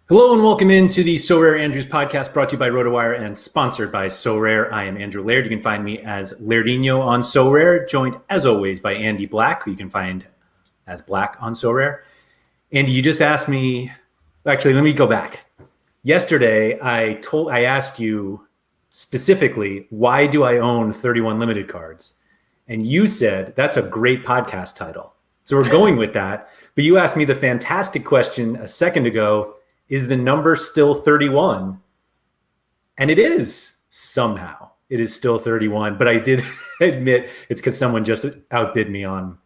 Hello and welcome into the SorareAndrews podcast brought to you by RotoWire and sponsored by Sorare. I am Andrew Laird. You can find me as Lairdinho on Sorare, joined as always by Andy Black, who you can find as Black on Sorare. Andy, you just asked me, actually, let me go back. Yesterday, I asked you specifically, why do I own 31 limited cards? And you said, that's a great podcast title. So we're going with that. But you asked me the fantastic question a second ago, is the number still 31? And it is somehow. It is still 31. But I did admit it's because someone just outbid me on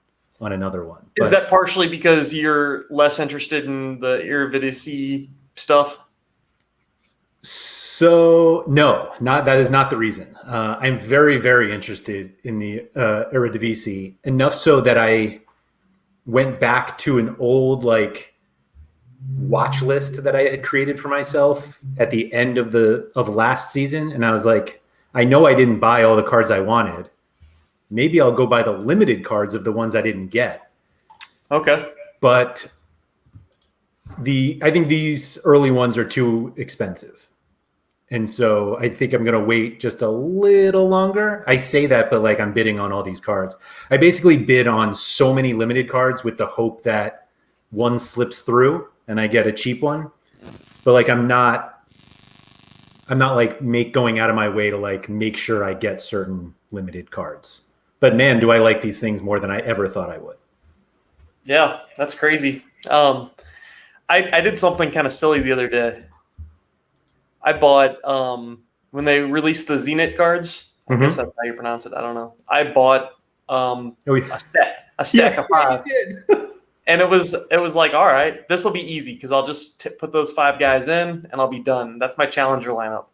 another one. Is that partially because you're less interested in the Eredivisie stuff? So no, that is not the reason. I'm very, very interested in the Eredivisie, enough so that I went back to an old watch list that I had created for myself at the end of last season, and I was like, I know I didn't buy all the cards I wanted. Maybe I'll go buy the limited cards of the ones I didn't get. Okay. But I think these early ones are too expensive. And so I think I'm going to wait just a little longer. I say that, but I'm bidding on all these cards. I basically bid on so many limited cards with the hope that one slips through and I get a cheap one. But I'm not going out of my way to make sure I get certain limited cards. But man, do I like these things more than I ever thought I would. Yeah, that's crazy. I did something kind of silly the other day. I bought when they released the Zenith Cards. I guess that's how you pronounce it. I don't know. I bought a stack of 5. And it was like, all right, this will be easy because I'll just put those 5 guys in and I'll be done. That's my challenger lineup.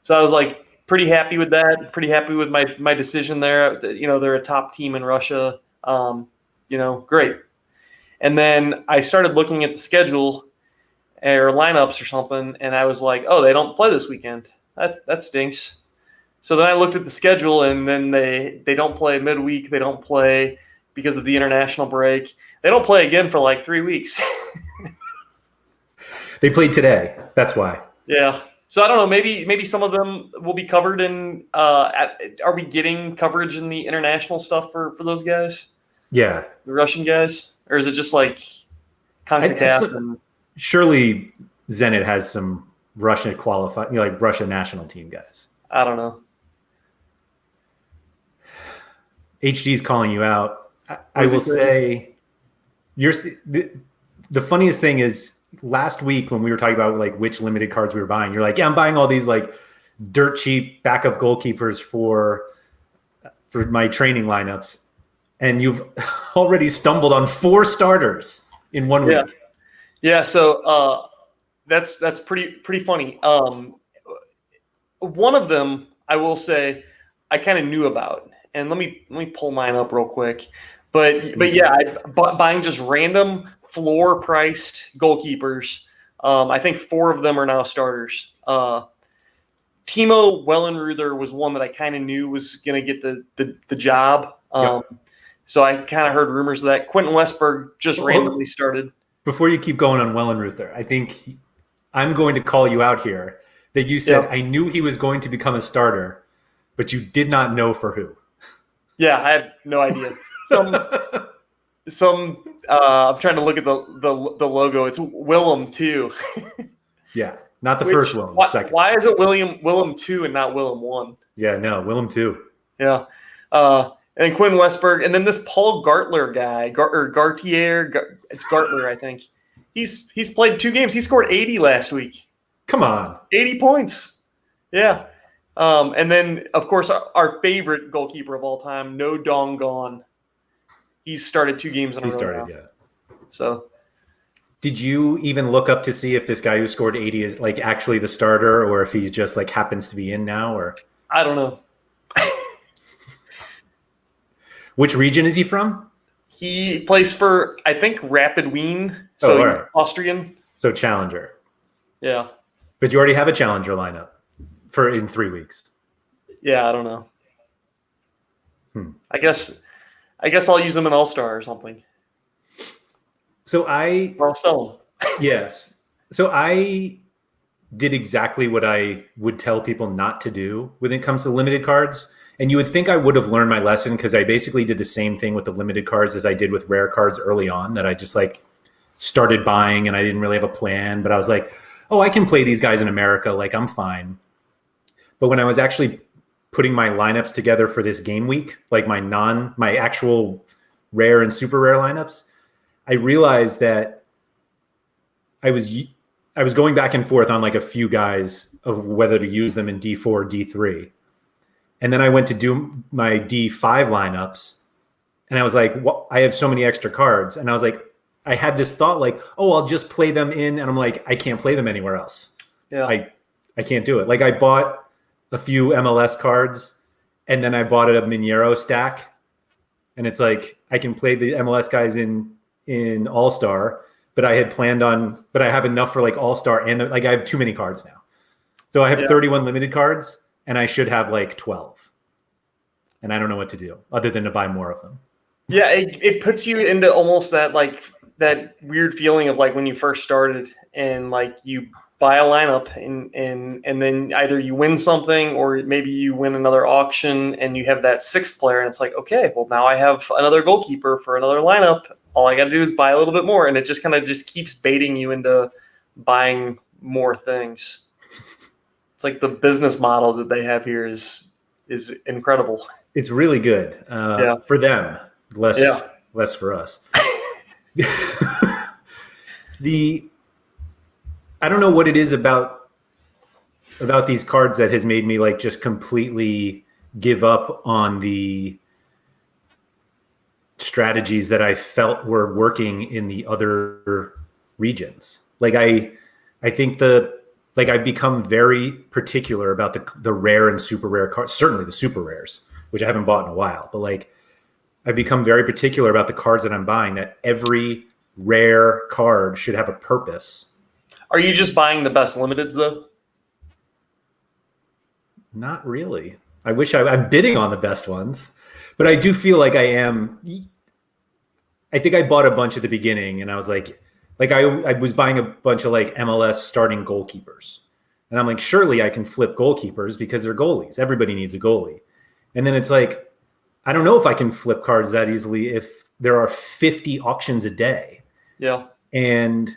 So I was pretty happy with that. Pretty happy with my decision there. They're a top team in Russia. Great. And then I started looking at the schedule or lineups or something, and I was like, oh, they don't play this weekend. That stinks. So then I looked at the schedule, and then they don't play midweek. They don't play because of the international break. They don't play again for 3 weeks. They played today. That's why. Yeah. So I don't know. Maybe some of them will be covered in. Are we getting coverage in the international stuff for those guys? Yeah. The Russian guys, or is it just CONCACAF? Surely Zenith has some Russian qualified, Russian national team guys. I don't know. HG's calling you out. I will say, the funniest thing is last week when we were talking about which limited cards we were buying, you're like, yeah, I'm buying all these dirt cheap backup goalkeepers for my training lineups, and you've already stumbled on 4 starters in 1 week. Yeah. So that's pretty funny. One of them I will say I kind of knew about, and let me pull mine up real quick. But yeah, buying just random floor priced goalkeepers. I think 4 of them are now starters. Timo Wellenreuther was one that I kind of knew was going to get the job. So I kind of heard rumors of that. Quentin Westberg just randomly started. Before you keep going on Wellenreuther, I think I'm going to call you out here that you said, I knew he was going to become a starter, but you did not know for who. Yeah, I have no idea. I'm trying to look at the logo. It's Willem 2. Yeah, not the first Willem. Second. Why is it Willem 2 and not Willem 1? Yeah, no, Willem 2. Yeah. And Quinn Westberg, and then this Paul Gartler guy, Gartier, it's Gartler, I think. He's played 2 games. He scored 80 last week. Come on. 80 points. Yeah. And then, of course, our favorite goalkeeper of all time, No Dongon. He's started 2 games in a row. He started, yeah. So, did you even look up to see if this guy who scored 80 is actually the starter, or if he's just happens to be in now? Or I don't know. Which region is he from? He plays for, I think, Rapid Wien. So he's Austrian. So challenger. Yeah. But you already have a challenger lineup in 3 weeks. Yeah, I don't know. I guess I'll use them in All-Star or something. So Or I'll sell them. Yes. So I did exactly what I would tell people not to do when it comes to limited cards. And you would think I would have learned my lesson because I basically did the same thing with the limited cards as I did with rare cards early on, that I just like started buying and I didn't really have a plan, but I was like, oh, I can play these guys in America. Like I'm fine. But when I was actually putting my lineups together for this game week, like my actual rare and super rare lineups, I realized that I was going back and forth on like a few guys of whether to use them in D4 or D3. And then I went to do my D5 lineups and I was like, well, I have so many extra cards. And I was like, I had this thought like, oh, I'll just play them in. And I'm like, I can't play them anywhere else. Yeah. I can't do it. Like I bought a few MLS cards and then I bought a Minero stack. And it's like, I can play the MLS guys in All-Star, but I had planned on, but I have enough for like All-Star and like I have too many cards now. So I have 31 limited cards and I should have like 12. And I don't know what to do other than to buy more of them. Yeah, it puts you into almost that like that weird feeling of like when you first started and like you buy a lineup and then either you win something or maybe you win another auction and you have that sixth player and it's like, okay, well now I have another goalkeeper for another lineup. All I got to do is buy a little bit more. And it just kind of just keeps baiting you into buying more things. It's like the business model that they have here is incredible. It's really good for them, less for us. I don't know what it is about these cards that has made me like just completely give up on the strategies that I felt were working in the other regions. Like I think I've become very particular about the rare and super rare cards, certainly the super rares, which I haven't bought in a while, but like I've become very particular about the cards that I'm buying, that every rare card should have a purpose. Are you just buying the best limiteds though? Not really. I wish I'm bidding on the best ones, but I do feel like I am. I think I bought a bunch at the beginning and I was like I was buying a bunch of like MLS starting goalkeepers. And I'm like, surely I can flip goalkeepers because they're goalies. Everybody needs a goalie. And then it's like, I don't know if I can flip cards that easily if there are 50 auctions a day. Yeah. And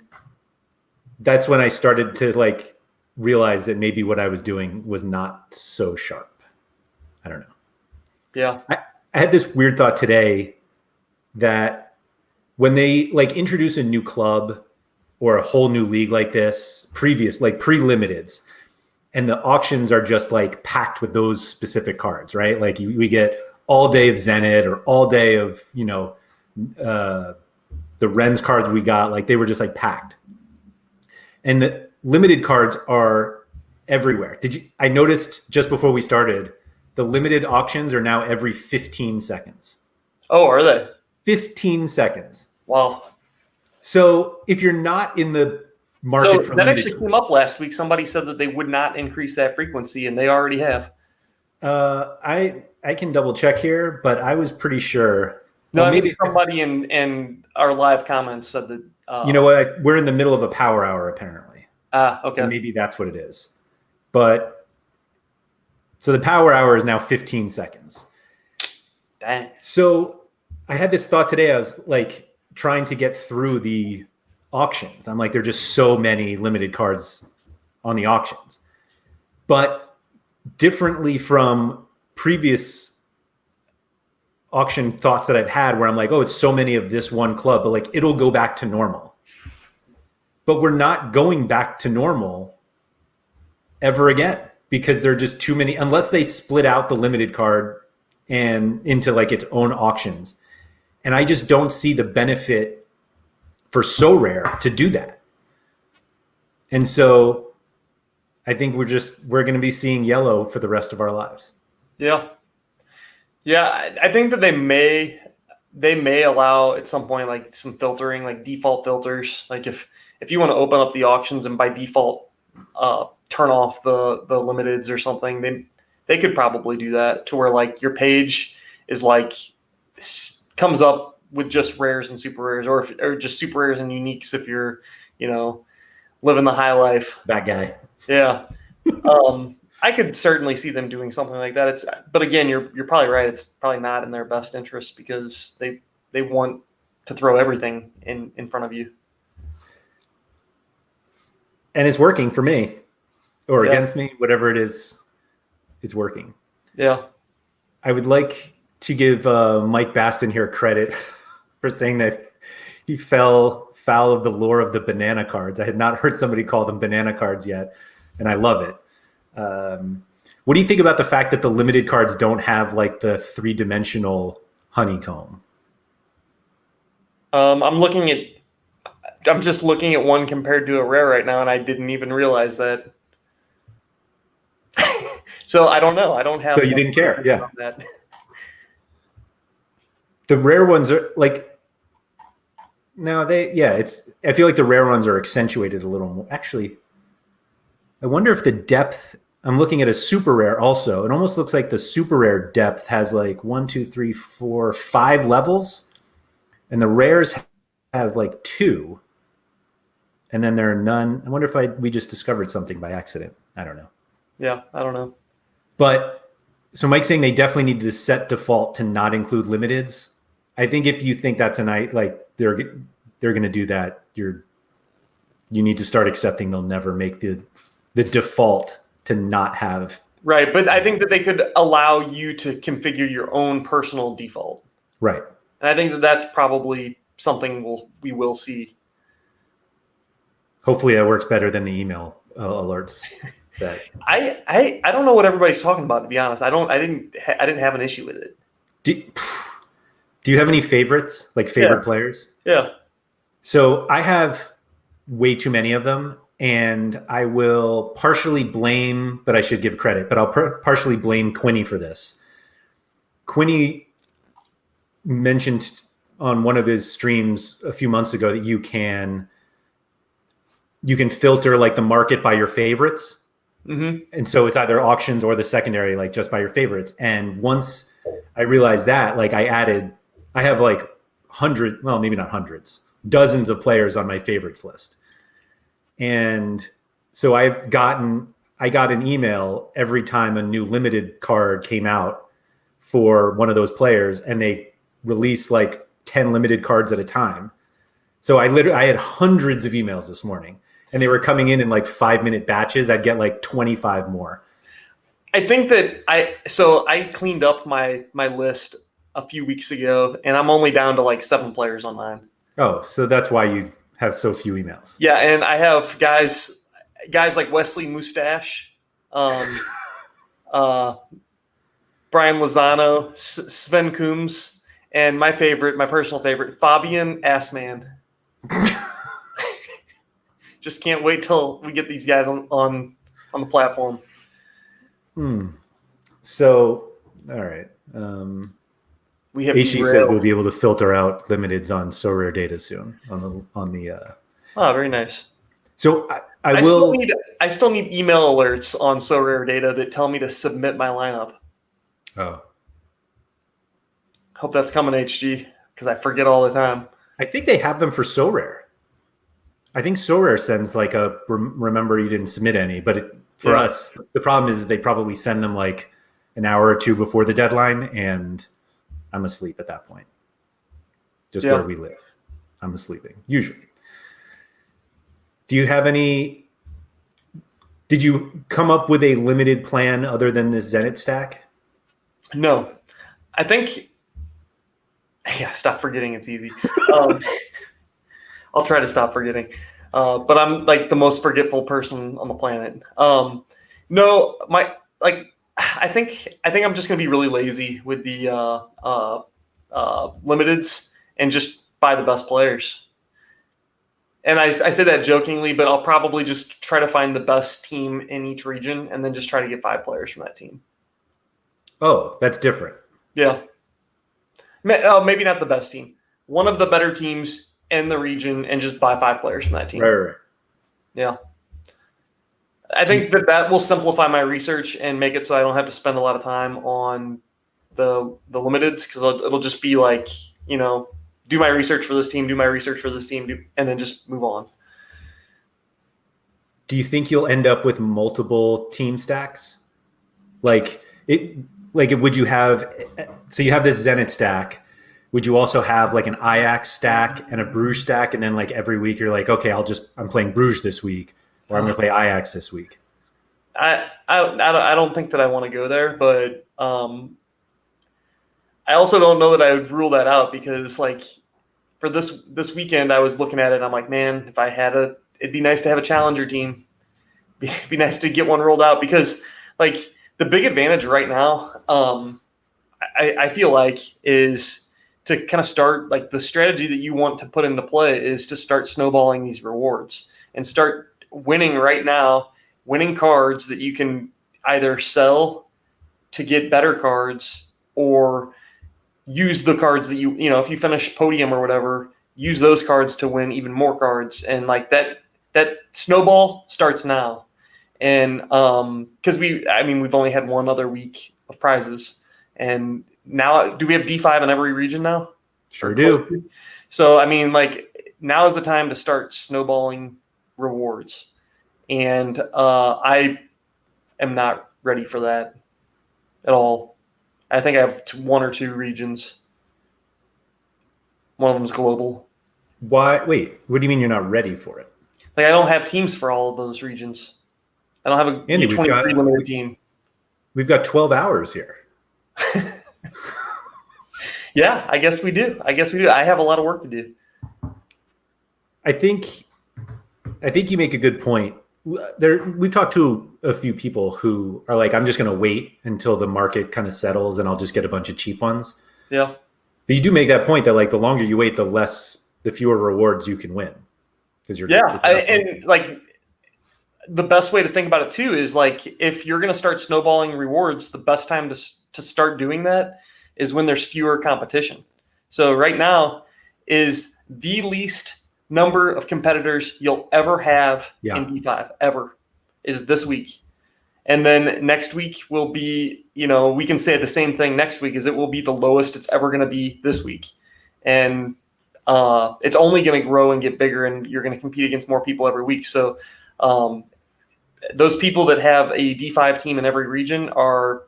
that's when I started to like realize that maybe what I was doing was not so sharp. I don't know. Yeah. I had this weird thought today that when they like introduce a new club or a whole new league like this, like pre-limiteds, and the auctions are just like packed with those specific cards, right? Like we get all day of Zenith or all day of, the Ren's cards we got, like they were just like packed. And the limited cards are everywhere. I noticed just before we started, the limited auctions are now every 15 seconds. Oh, are they? 15 seconds. Wow. So if you're not in the market for that actually came up last week. Somebody said that they would not increase that frequency, and they already have. I can double check here, but I was pretty sure. No, maybe somebody in our live comments said that. You know what? We're in the middle of a power hour, apparently. Okay. And maybe that's what it is. But so the power hour is now 15 seconds. Dang. So I had this thought today. I was like trying to get through the auctions. I'm like, there are just so many limited cards on the auctions. But differently from previous auction thoughts that I've had where I'm like, oh, it's so many of this one club, but like it'll go back to normal. But we're not going back to normal ever again because there are just too many, unless they split out the limited card and into like its own auctions. And I just don't see the benefit for Sorare to do that. And so I think we're going to be seeing yellow for the rest of our lives. Yeah. Yeah. I think that they may allow at some point, like some filtering, like default filters. Like if you want to open up the auctions and by default, turn off the limiteds or something, they could probably do that to where like your page is like comes up with just rares and super rares or just super rares and uniques if you're, living the high life. That guy. Yeah. I could certainly see them doing something like that. But again, you're probably right. It's probably not in their best interest because they want to throw everything in front of you. And it's working for me or against me, whatever it is, it's working. Yeah. I would like to give Mike Baston here credit for saying that he fell foul of the lore of the banana cards. I had not heard somebody call them banana cards yet, and I love it. What do you think about the fact that the limited cards don't have like the 3-dimensional honeycomb? I'm just looking at one compared to a rare right now, and I didn't even realize that. So I don't know. I don't have. So you didn't care, yeah. That. The rare ones are like. No, I feel like the rare ones are accentuated a little more. Actually, I wonder if the depth. I'm looking at a super rare also. It almost looks like the super rare depth has like 1, 2, 3, 4, 5 levels, and the rares have like 2. And then there are none. I wonder if we just discovered something by accident. I don't know. Yeah, I don't know. But so Mike's saying they definitely need to set default to not include limiteds. I think if you think that's they're going to do that, you need to start accepting they'll never make the default to not have. Right, but I think that they could allow you to configure your own personal default. Right. And I think that that's probably something we will see. Hopefully that works better than the email alerts. That I don't know what everybody's talking about, to be honest. I didn't have an issue with it. Do you have any favorites, like favorite players? Yeah. So I have way too many of them, and I will partially blame, but I should give credit, but I'll partially blame Quinny for this. Quinny mentioned on one of his streams a few months ago that you can filter like the market by your favorites. Mm-hmm. And so it's either auctions or the secondary, like just by your favorites. And once I realized that, like I have like maybe not hundreds, dozens of players on my favorites list. And so I got an email every time a new limited card came out for one of those players, and they release like 10 limited cards at a time. So I had hundreds of emails this morning, and they were coming in like 5-minute batches. I'd get like 25 more. I think that I cleaned up my list a few weeks ago, and I'm only down to like 7 players on mine. Oh, so that's why you have so few emails. Yeah, and I have guys like Wesley Mustache, Brian Lozano, Sven Coombs, and my personal favorite, Fabian Assman. Just can't wait till we get these guys on the platform. So, all right. We have HE says we'll be able to filter out limiteds on Sorare data soon on the. Oh, very nice. So I still need email alerts on Sorare data that tell me to submit my lineup. Oh. Hope that's coming, HG, because I forget all the time. I think they have them for Sorare. I think Sorare sends like a remember you didn't submit any, but for us, the problem is they probably send them like an hour or two before the deadline, and I'm asleep at that point. Just where we live. I'm asleeping, usually. Do you have any... Did you come up with a limited plan other than this Zenith stack? No. I think... Yeah, stop forgetting it's easy. I'll try to stop forgetting. But I'm like the most forgetful person on the planet. No, I think I'm just gonna be really lazy with the limiteds and just buy the best players. And I say that jokingly, but I'll probably just try to find the best team in each region and then just try to get 5 players from that team. Oh, that's different. Yeah. Maybe not the best team. One of the better teams in the region and just buy 5 players from that team. Right. Yeah. I think that will simplify my research and make it so I don't have to spend a lot of time on the limiteds, because it'll just be like, do my research for this team, and then just move on. do you think you'll end up with multiple team stacks? Would you have, so you have this Zenith stack. Would you also have like an Ajax stack and a Bruges stack? And then like every week you're like, okay, I'm playing Bruges this week, or I'm going to play Ajax this week. I don't think that I want to go there, but I also don't know that I would rule that out, because like for this weekend, I was looking at it and I'm like, man, if I had it'd be nice to have a challenger team. It'd be nice to get one rolled out, because like the big advantage right now, I feel like, is to kind of start, like, the strategy that you want to put into play is to start snowballing these rewards and start winning right now, winning cards that you can either sell to get better cards, or use the cards that you know, if you finish podium or whatever, use those cards to win even more cards. And like that snowball starts now. And because we've only had one other week of prizes, and now, do we have D5 in every region now? Sure do. So I mean, like, now is the time to start snowballing rewards, and I am not ready for that at all. I think I have one or two regions. One of them is global. Why? Wait, what do you mean you're not ready for it? Like, I don't have teams for all of those regions. I don't have a Andy, U23 limited team. We've got 12 hours here. Yeah, I guess we do. I have a lot of work to do. I think you make a good point. We've talked to a few people who are like, I'm just going to wait until the market kind of settles and I'll just get a bunch of cheap ones. Yeah. But you do make that point that like the longer you wait, the fewer rewards you can win. Because and like the best way to think about it too is like, if you're going to start snowballing rewards, the best time to start doing that is when there's fewer competition. So right now is the least number of competitors you'll ever have in D5 ever is this week. And then next week will be, we can say the same thing next week, is it will be the lowest it's ever going to be this week. And it's only going to grow and get bigger, and you're going to compete against more people every week. So those people that have a D5 team in every region are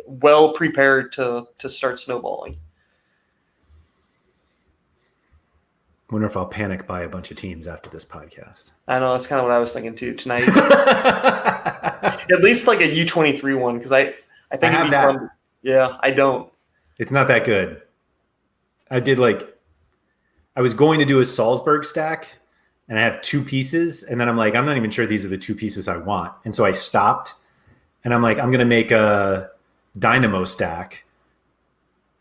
well prepared to start snowballing. Wonder if I'll panic buy a bunch of teams after this podcast. I know, that's kind of what I was thinking too tonight. At least like a U23 one, because I think I have that. Fun. Yeah, I don't. It's not that good. I was going to do a Salzburg stack, and I have two pieces, and then I'm like, I'm not even sure these are the two pieces I want. And so I stopped, and I'm like, I'm going to make a Dynamo stack,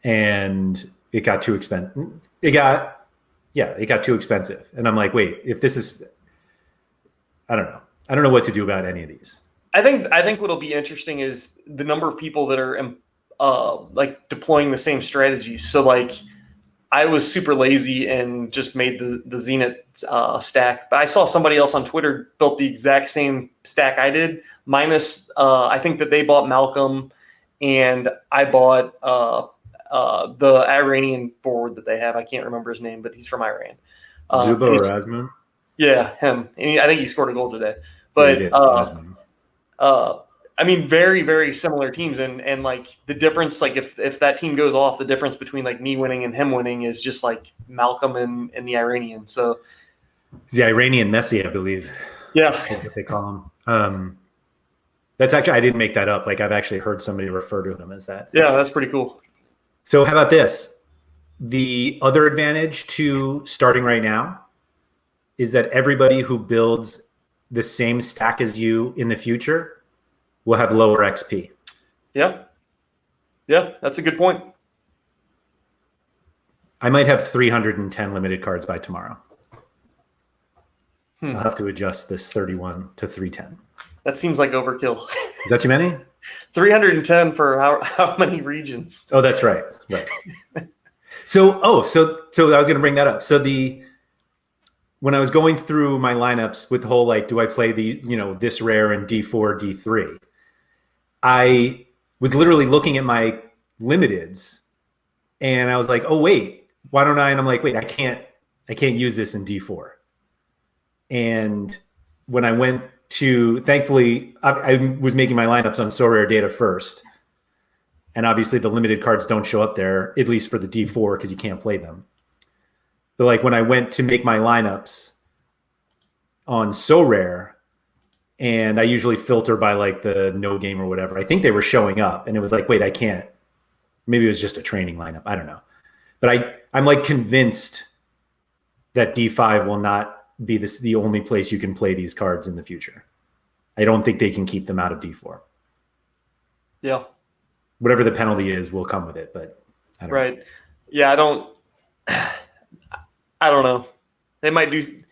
and it got too expensive. It got too expensive. And I'm like, wait, if this is, I don't know what to do about any of these. I think what'll be interesting is the number of people that are like deploying the same strategies. So like, I was super lazy and just made the Zenith stack, but I saw somebody else on Twitter built the exact same stack I did, minus I think that they bought Malcolm, and I bought the Iranian forward that they have. I can't remember his name, but he's from Iran. Zubo Erasmus? Yeah, him. And I think he scored a goal today. But I mean, very, very similar teams, and like the difference, like if that team goes off, the difference between like me winning and him winning is just like Malcolm and the Iranian. So the Iranian Messi, I believe. Yeah, that's what they call him. That's actually, I didn't make that up. Like, I've actually heard somebody refer to him as that. Yeah, that's pretty cool. So how about this? The other advantage to starting right now is that everybody who builds the same stack as you in the future will have lower XP. Yeah, that's a good point. I might have 310 limited cards by tomorrow. I'll have to adjust this 31 to 310. That seems like overkill. Is that too many? 310 for how many regions? Oh, that's right. Right. So I was going to bring that up. So when I was going through my lineups with the whole, like, do I play this rare and D4, D3? I was literally looking at my limiteds, and I was like, oh wait, why don't I? And I'm like, wait, I can't use this in D4. And when I went thankfully, I was making my lineups on Sorare data first. And obviously the limited cards don't show up there, at least for the D4, because you can't play them. But like when I went to make my lineups on Sorare, and I usually filter by like the no game or whatever, I think they were showing up. And it was like, wait, I can't. Maybe it was just a training lineup. I don't know. But I'm like convinced that D5 will not be the only place you can play these cards in the future. I don't think they can keep them out of D4. Yeah. Whatever the penalty is will come with it, but I don't know. Yeah, I don't know. They might do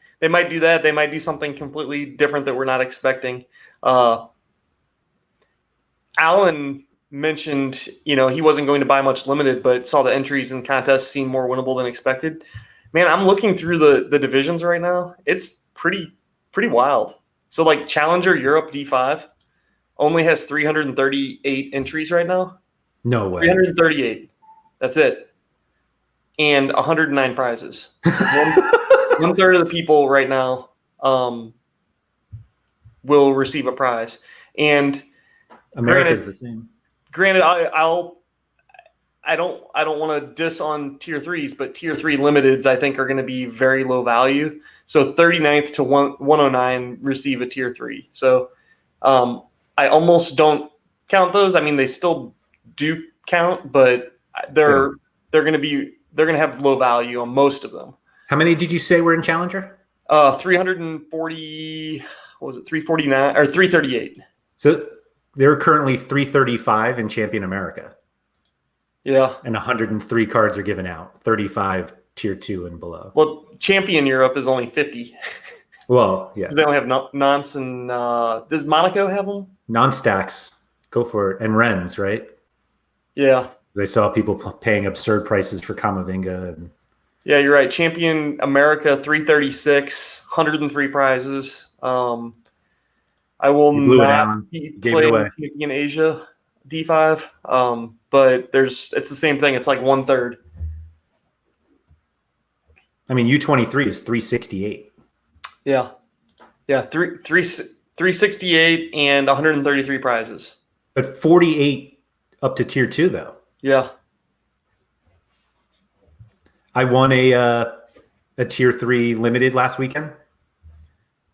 that. They might do something completely different that we're not expecting. Alan mentioned, he wasn't going to buy much limited, but saw the entries in contests seem more winnable than expected. Man, I'm looking through the divisions right now. It's pretty wild. So like Challenger Europe D5 only has 338 entries right now. No way. 338. That's it. And 109 prizes. One third of the people right now will receive a prize. And America's the same. Granted, I don't want to diss on tier 3s, but tier 3 limiteds I think are going to be very low value. So 39th to 109 receive a tier 3. So I almost don't count those. I mean, they still do count, but they're going to have low value on most of them. How many did you say were in Challenger? 340. What was it? 349 or 338? So they're currently 335 in Champion America. Yeah. And 103 cards are given out. 35 tier 2 and below. Well, Champion Europe is only 50. Well, yeah. They don't have nonce and does Monaco have them? Non-stacks. Go for it. And Rennes, right? Yeah. I saw people paying absurd prices for Kamavinga. And... Yeah, you're right. Champion America, 336, 103 prizes. I will not be playing Champion Asia D5, but it's the same thing. It's like 1/3. I mean, U23 is 368. Yeah. 368 and 133 prizes. But 48 up to tier 2, though. Yeah. I won a tier 3 limited last weekend.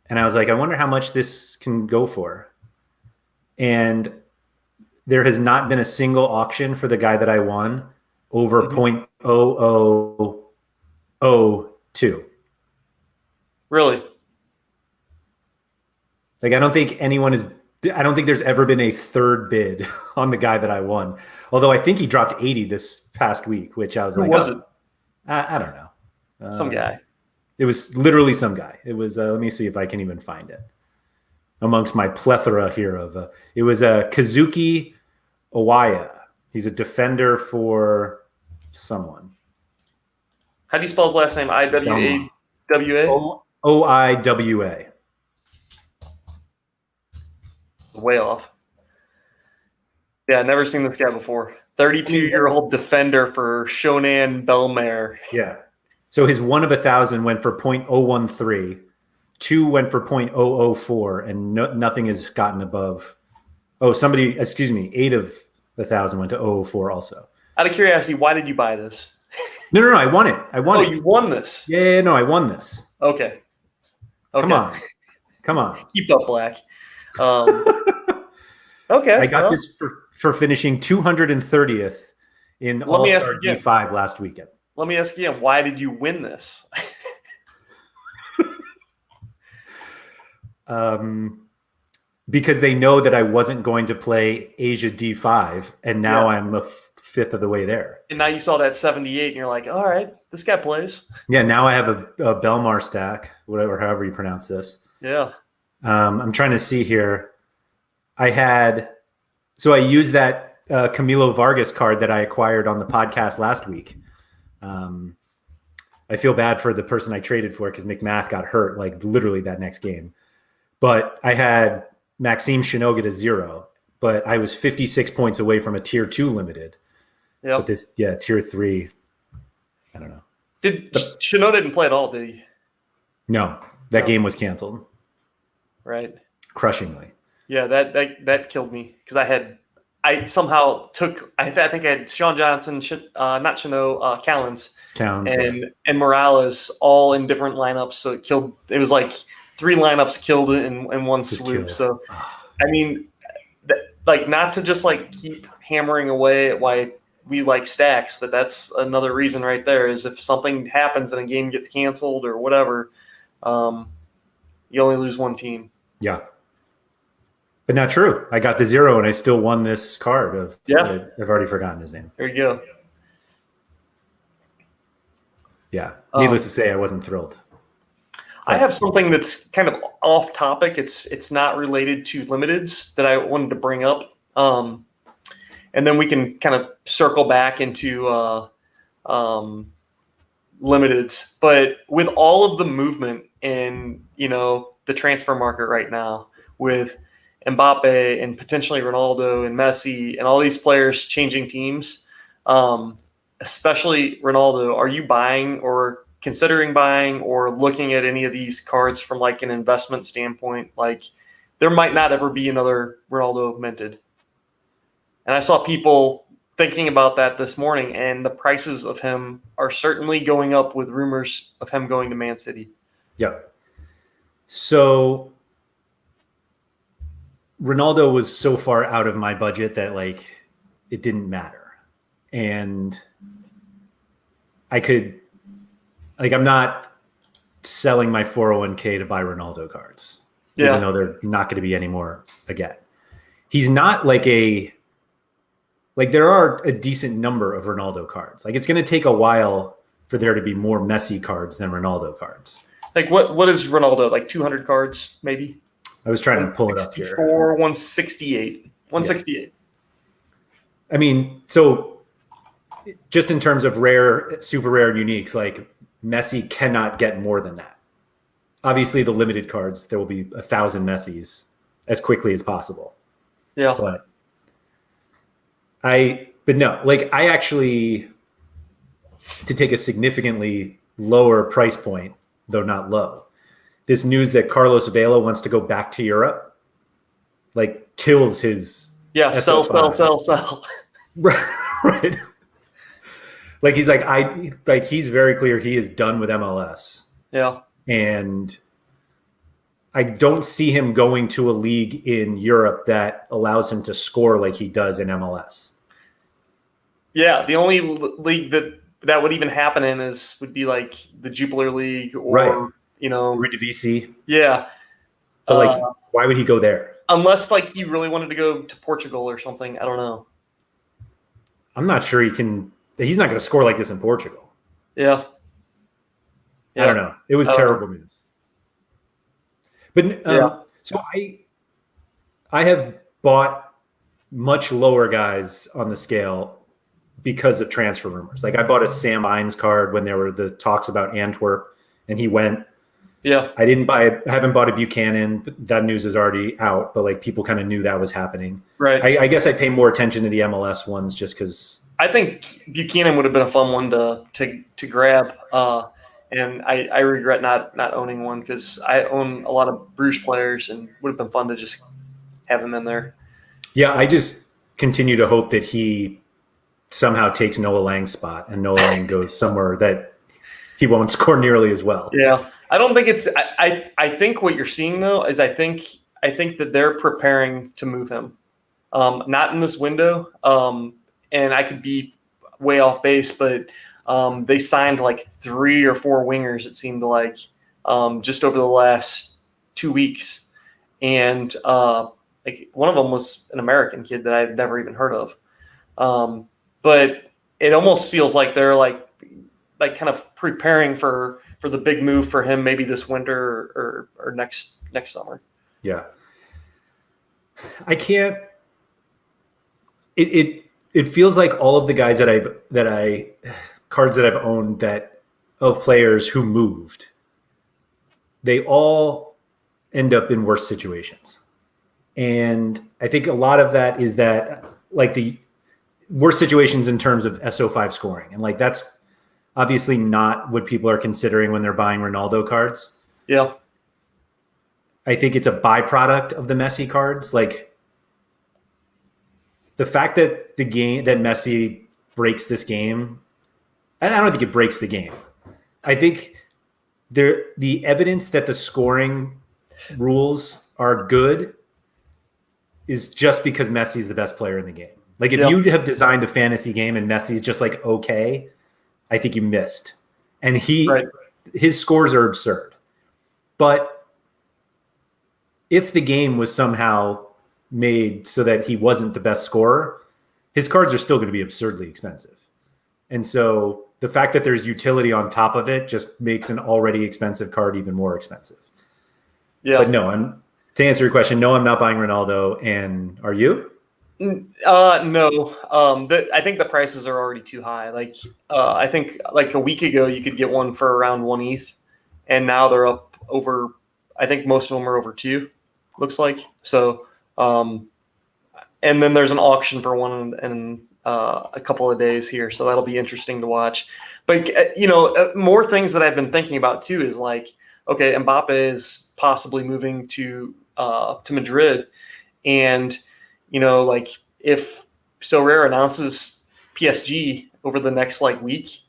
And I was like, I wonder how much this can go for. And there has not been a single auction for the guy that I won over 0.0002. Really? Like, I don't think there's ever been a third bid on the guy that I won. Although I think he dropped 80 this past week, which I was like, who was it? I don't know. Some guy. It was literally some guy. It was, let me see if I can even find it. Amongst my plethora here of, it was Kazuki Owaya. He's a defender for someone. How do you spell his last name? Iwawa? Oiwa. Way off. Yeah, never seen this guy before. 32-year-old defender for Shonan Bellmare. Yeah. So his 1 of 1,000 went for 0.013. 2 went for 0.004, and nothing has gotten above. Oh, 8 of 1,000 went to 004 also. Out of curiosity, why did you buy this? No, I won it. Oh, you won this? Yeah, no, I won this. Okay. Come on. Keep up, Black. Okay. I got this for finishing 230th in All-Star D5 last weekend. Let me ask you again, why did you win this? Because they know that I wasn't going to play Asia D5, and now I'm a fifth of the way there. And now you saw that 78, and you're like, all right, this guy plays. Yeah, now I have a Belmar stack, however you pronounce this. Yeah. I'm trying to see here. I used that Camilo Vargas card that I acquired on the podcast last week. I feel bad for the person I traded for because McMath got hurt like literally that next game. But I had Maxime Shinoga to 0, but I was 56 points away from a tier 2 limited. Yeah. But tier 3, I don't know. Shinoda didn't play at all, did he? No, that game was canceled. Right. crushingly. Yeah, that killed me because I somehow took I think I had Sean Johnson, not Chano, Callens, and Morales all in different lineups. So it was like 3 lineups killed in one swoop. So I mean, like not to just like keep hammering away at why we like stacks, but that's another reason right there is if something happens and a game gets canceled or whatever, you only lose one team. Yeah. But not true. I got the 0 and I still won this card I've already forgotten his name. There you go. Yeah. Needless to say, I wasn't thrilled. I have something that's kind of off topic. It's not related to limiteds that I wanted to bring up. And then we can kind of circle back into limiteds. But with all of the movement in, the transfer market right now with Mbappe and potentially Ronaldo and Messi and all these players changing teams, especially Ronaldo, are you buying or considering buying or looking at any of these cards from like an investment standpoint? Like there might not ever be another Ronaldo minted. And I saw people thinking about that this morning, and the prices of him are certainly going up with rumors of him going to Man City. Yeah. So Ronaldo was so far out of my budget that like it didn't matter. And I'm not selling my 401k to buy Ronaldo cards, even though they're not going to be any more again. He's not there are a decent number of Ronaldo cards. Like it's going to take a while for there to be more Messi cards than Ronaldo cards. Like what is Ronaldo? Like 200 cards, maybe? I was trying to pull it up here. 168. 168. Yeah. I mean, so just in terms of rare, super rare uniques, like Messi cannot get more than that. Obviously, the limited cards, there will be 1,000 Messis as quickly as possible. Yeah. But I actually, to take a significantly lower price point, though not low, this news that Carlos Vela wants to go back to Europe, like kills his. Yeah, sell. Right. Like he's very clear he is done with MLS. Yeah. And I don't see him going to a league in Europe that allows him to score like he does in MLS. Yeah, the only league that would even happen in would be like the Jupiler League or Eredivisie. Yeah. But why would he go there? Unless like he really wanted to go to Portugal or something. I don't know. I'm not sure he can. He's not going to score like this in Portugal. Yeah. I don't know. It was terrible news. But so I have bought much lower guys on the scale because of transfer rumors. Like I bought a Sam Hines card when there were the talks about Antwerp, and he went. Yeah. I haven't bought a Buchanan. That news is already out, but like people kind of knew that was happening. Right. I guess I pay more attention to the MLS ones just because. I think Buchanan would have been a fun one to grab. And I regret not owning one because I own a lot of Bruges players and would have been fun to just have him in there. Yeah, I just continue to hope that he somehow takes Noah Lang's spot and Noah Lang goes somewhere that he won't score nearly as well. Yeah. I don't think it's I think what you're seeing though is I think that they're preparing to move him. Not in this window. And I could be way off base, but they signed like 3 or 4 wingers, it seemed like, just over the last 2 weeks. And like one of them was an American kid that I've never even heard of. But it almost feels like they're like kind of preparing for the big move for him, maybe this winter or next summer. Yeah. I can't. It feels like all of the guys cards that I've owned of players who moved, they all end up in worse situations. And I think a lot of that is that like the worst situations in terms of SO5 scoring. And like, that's obviously not what people are considering when they're buying Ronaldo cards. Yeah. I think it's a byproduct of the Messi cards. Like the fact that Messi breaks this game, and I don't think it breaks the game. I think the evidence that the scoring rules are good is just because Messi's the best player in the game. Like if you have designed a fantasy game and Messi's just like okay, I think you missed. And his scores are absurd. But if the game was somehow made so that he wasn't the best scorer, his cards are still going to be absurdly expensive. And so the fact that there's utility on top of it just makes an already expensive card even more expensive. Yeah. But no, to answer your question, no, I'm not buying Ronaldo. And are you? No. I think the prices are already too high. Like, I think like a week ago you could get one for around 1 ETH, and now they're up over. I think most of them are over 2. Looks like so. And then there's an auction for one in a couple of days here, so that'll be interesting to watch. But more things that I've been thinking about too is like, okay, Mbappe is possibly moving to Madrid, and like if Sorare announces PSG over the next like week,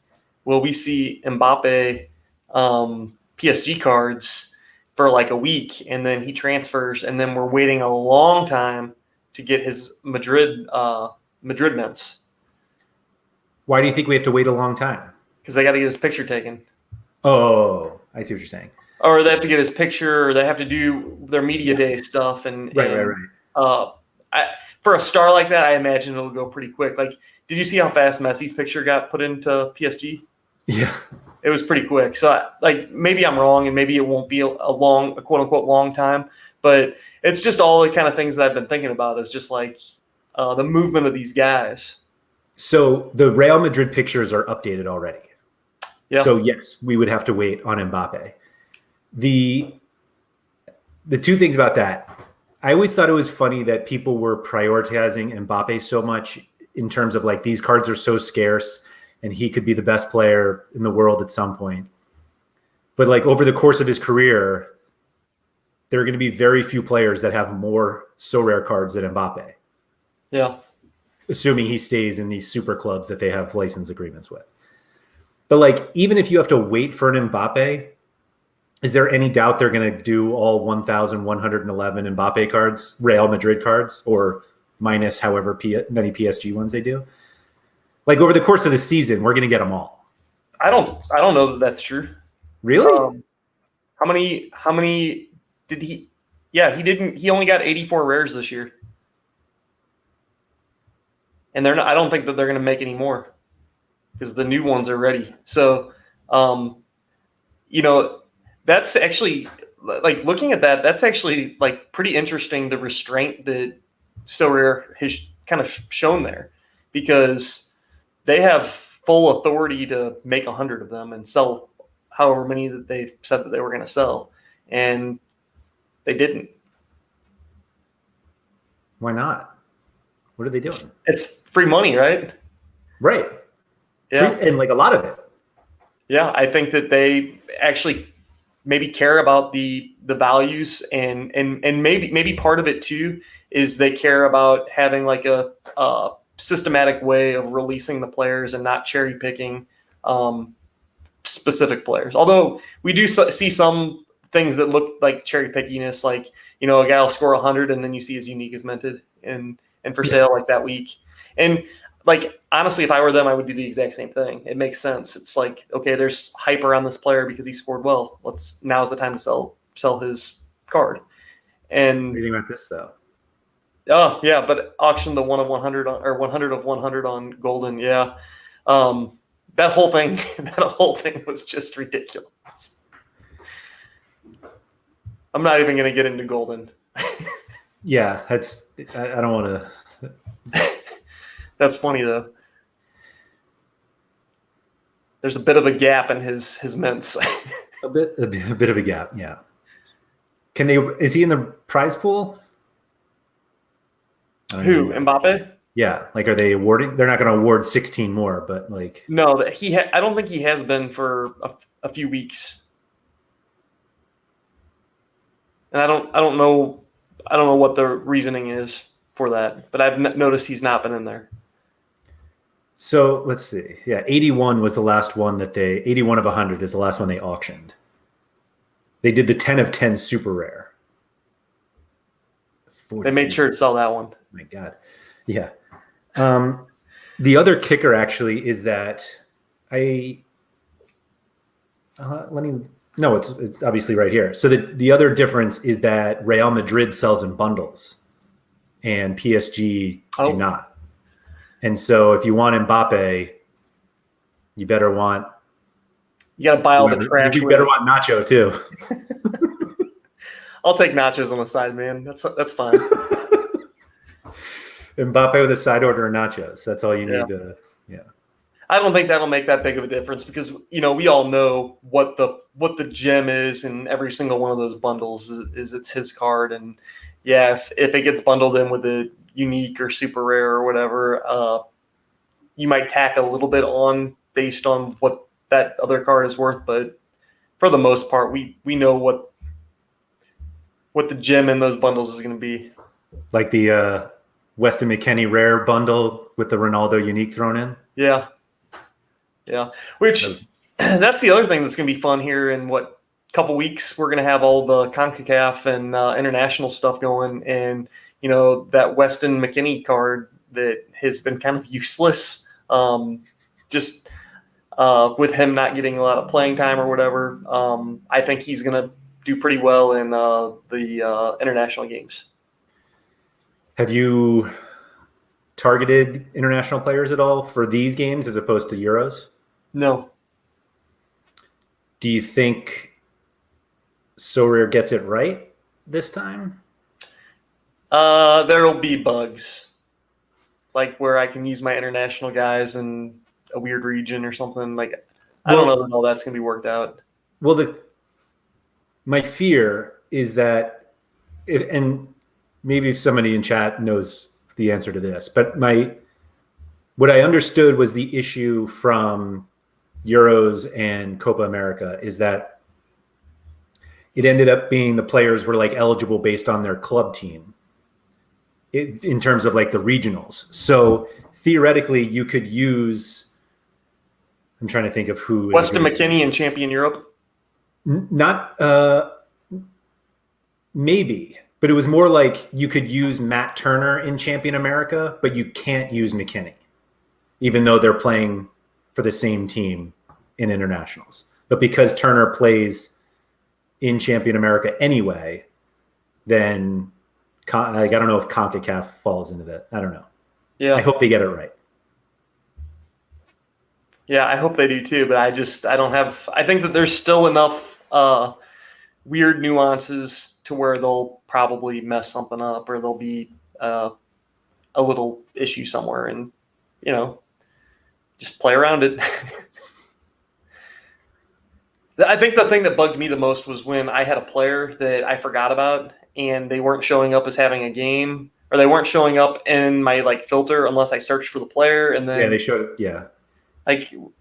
will we see Mbappe PSG cards for like a week, and then he transfers, and then we're waiting a long time to get his Madrid mints. Why do you think we have to wait a long time? Because they got to get his picture taken. Oh, I see what you're saying. Or they have to get his picture, or they have to do their media day stuff. Right. For a star like that, I imagine it'll go pretty quick. Like, did you see how fast Messi's picture got put into PSG? Yeah. It was pretty quick. So, like, maybe I'm wrong, and maybe it won't be a quote-unquote long time. But it's just all the kind of things that I've been thinking about is just like the movement of these guys. So the Real Madrid pictures are updated already. Yeah. So, yes, we would have to wait on Mbappe. The two things about that, I always thought it was funny that people were prioritizing Mbappe so much in terms of like these cards are so scarce and he could be the best player in the world at some point. But like over the course of his career, there are going to be very few players that have more Sorare cards than Mbappe. Yeah. Assuming he stays in these super clubs that they have license agreements with. But like, even if you have to wait for an Mbappe, is there any doubt they're going to do all 1,111 Mbappe cards, Real Madrid cards, or minus however many PSG ones they do? Like over the course of the season, we're going to get them all. I don't know that that's true. Really? How many did he? Yeah, he didn't. He only got 84 rares this year, and they're not. I don't think that they're going to make any more because the new ones are ready. So, that's actually like looking at that. That's actually like pretty interesting. The restraint that Sorare has kind of shown there, because they have full authority to make 100 of them and sell however many that they said that they were going to sell, and they didn't. Why not? What are they doing? It's free money, right? Right. Yeah. And like a lot of it. Yeah, I think that they actually maybe care about the values, and maybe part of it too is they care about having like a systematic way of releasing the players and not cherry picking specific players. Although we do see some things that look like cherry pickiness, like a guy will score 100 and then you see his unique is minted and for sale like that week. And like honestly, if I were them, I would do the exact same thing. It makes sense. It's like, okay, there's hype around this player because he scored well. Now's the time to sell his card. And what do you think about this though? Oh yeah, but auction the 1 of 100 or 100 of 100 on Golden. Yeah, that whole thing was just ridiculous. I'm not even going to get into Golden. Yeah, I don't want to. That's funny though. There's a bit of a gap in his mints. a bit of a gap. Yeah. Is he in the prize pool? Who, Mbappe? Yeah, like are they awarding? They're not going to award 16 more, but like no, I don't think he has been for a few weeks. And I don't know what the reasoning is for that, but I've noticed he's not been in there. So let's see. Yeah, 81 was the last one 81 of 100 is the last one they auctioned. They did the 10 of 10 super rare. They made sure to sell that one. My God. Yeah. The other kicker actually is that it's obviously right here. So the other difference is that Real Madrid sells in bundles and PSG do not. And so if you want Mbappe, you got to buy all the trash. You better want Nacho too. I'll take nachos on the side, man. That's fine. Mbappe with a side order of nachos. That's all you need to. Yeah. I don't think that'll make that big of a difference because we all know what the gem is in every single one of those bundles is it's his card, and if it gets bundled in with a unique or super rare or whatever, you might tack a little bit on based on what that other card is worth, but for the most part, we know what the gem in those bundles is going to be. Like the Weston McKennie rare bundle with the Ronaldo unique thrown in. Yeah. Which that's the other thing that's going to be fun here in couple weeks. We're going to have all the CONCACAF and international stuff going, and that Weston McKennie card that has been kind of useless. Just with him not getting a lot of playing time or whatever, I think he's going to do pretty well in the international games. Have you targeted international players at all for these games as opposed to Euros? No. Do you think Sorare gets it right this time? There'll be bugs, like where I can use my international guys in a weird region or something. I don't know that all that's going to be worked out. Well, my fear is that, and maybe if somebody in chat knows the answer to this, but what I understood was the issue from Euros and Copa America is that it ended up being the players were eligible based on their club team in terms of the regionals. So theoretically you could use, I'm trying to think of who. Weston McKennie in Champion Europe? Not, maybe, but it was more like you could use Matt Turner in Champion America, but you can't use McKennie, even though they're playing for the same team in internationals. But because Turner plays in Champion America anyway, then I don't know if CONCACAF falls into that. I don't know. Yeah. I hope they get it right. Yeah, I hope they do too, but I think that there's still enough weird nuances to where they'll probably mess something up or there'll be a little issue somewhere, and just play around it. I think the thing that bugged me the most was when I had a player that I forgot about and they weren't showing up as having a game, or they weren't showing up in my filter unless I searched for the player. And then they showed it. Yeah.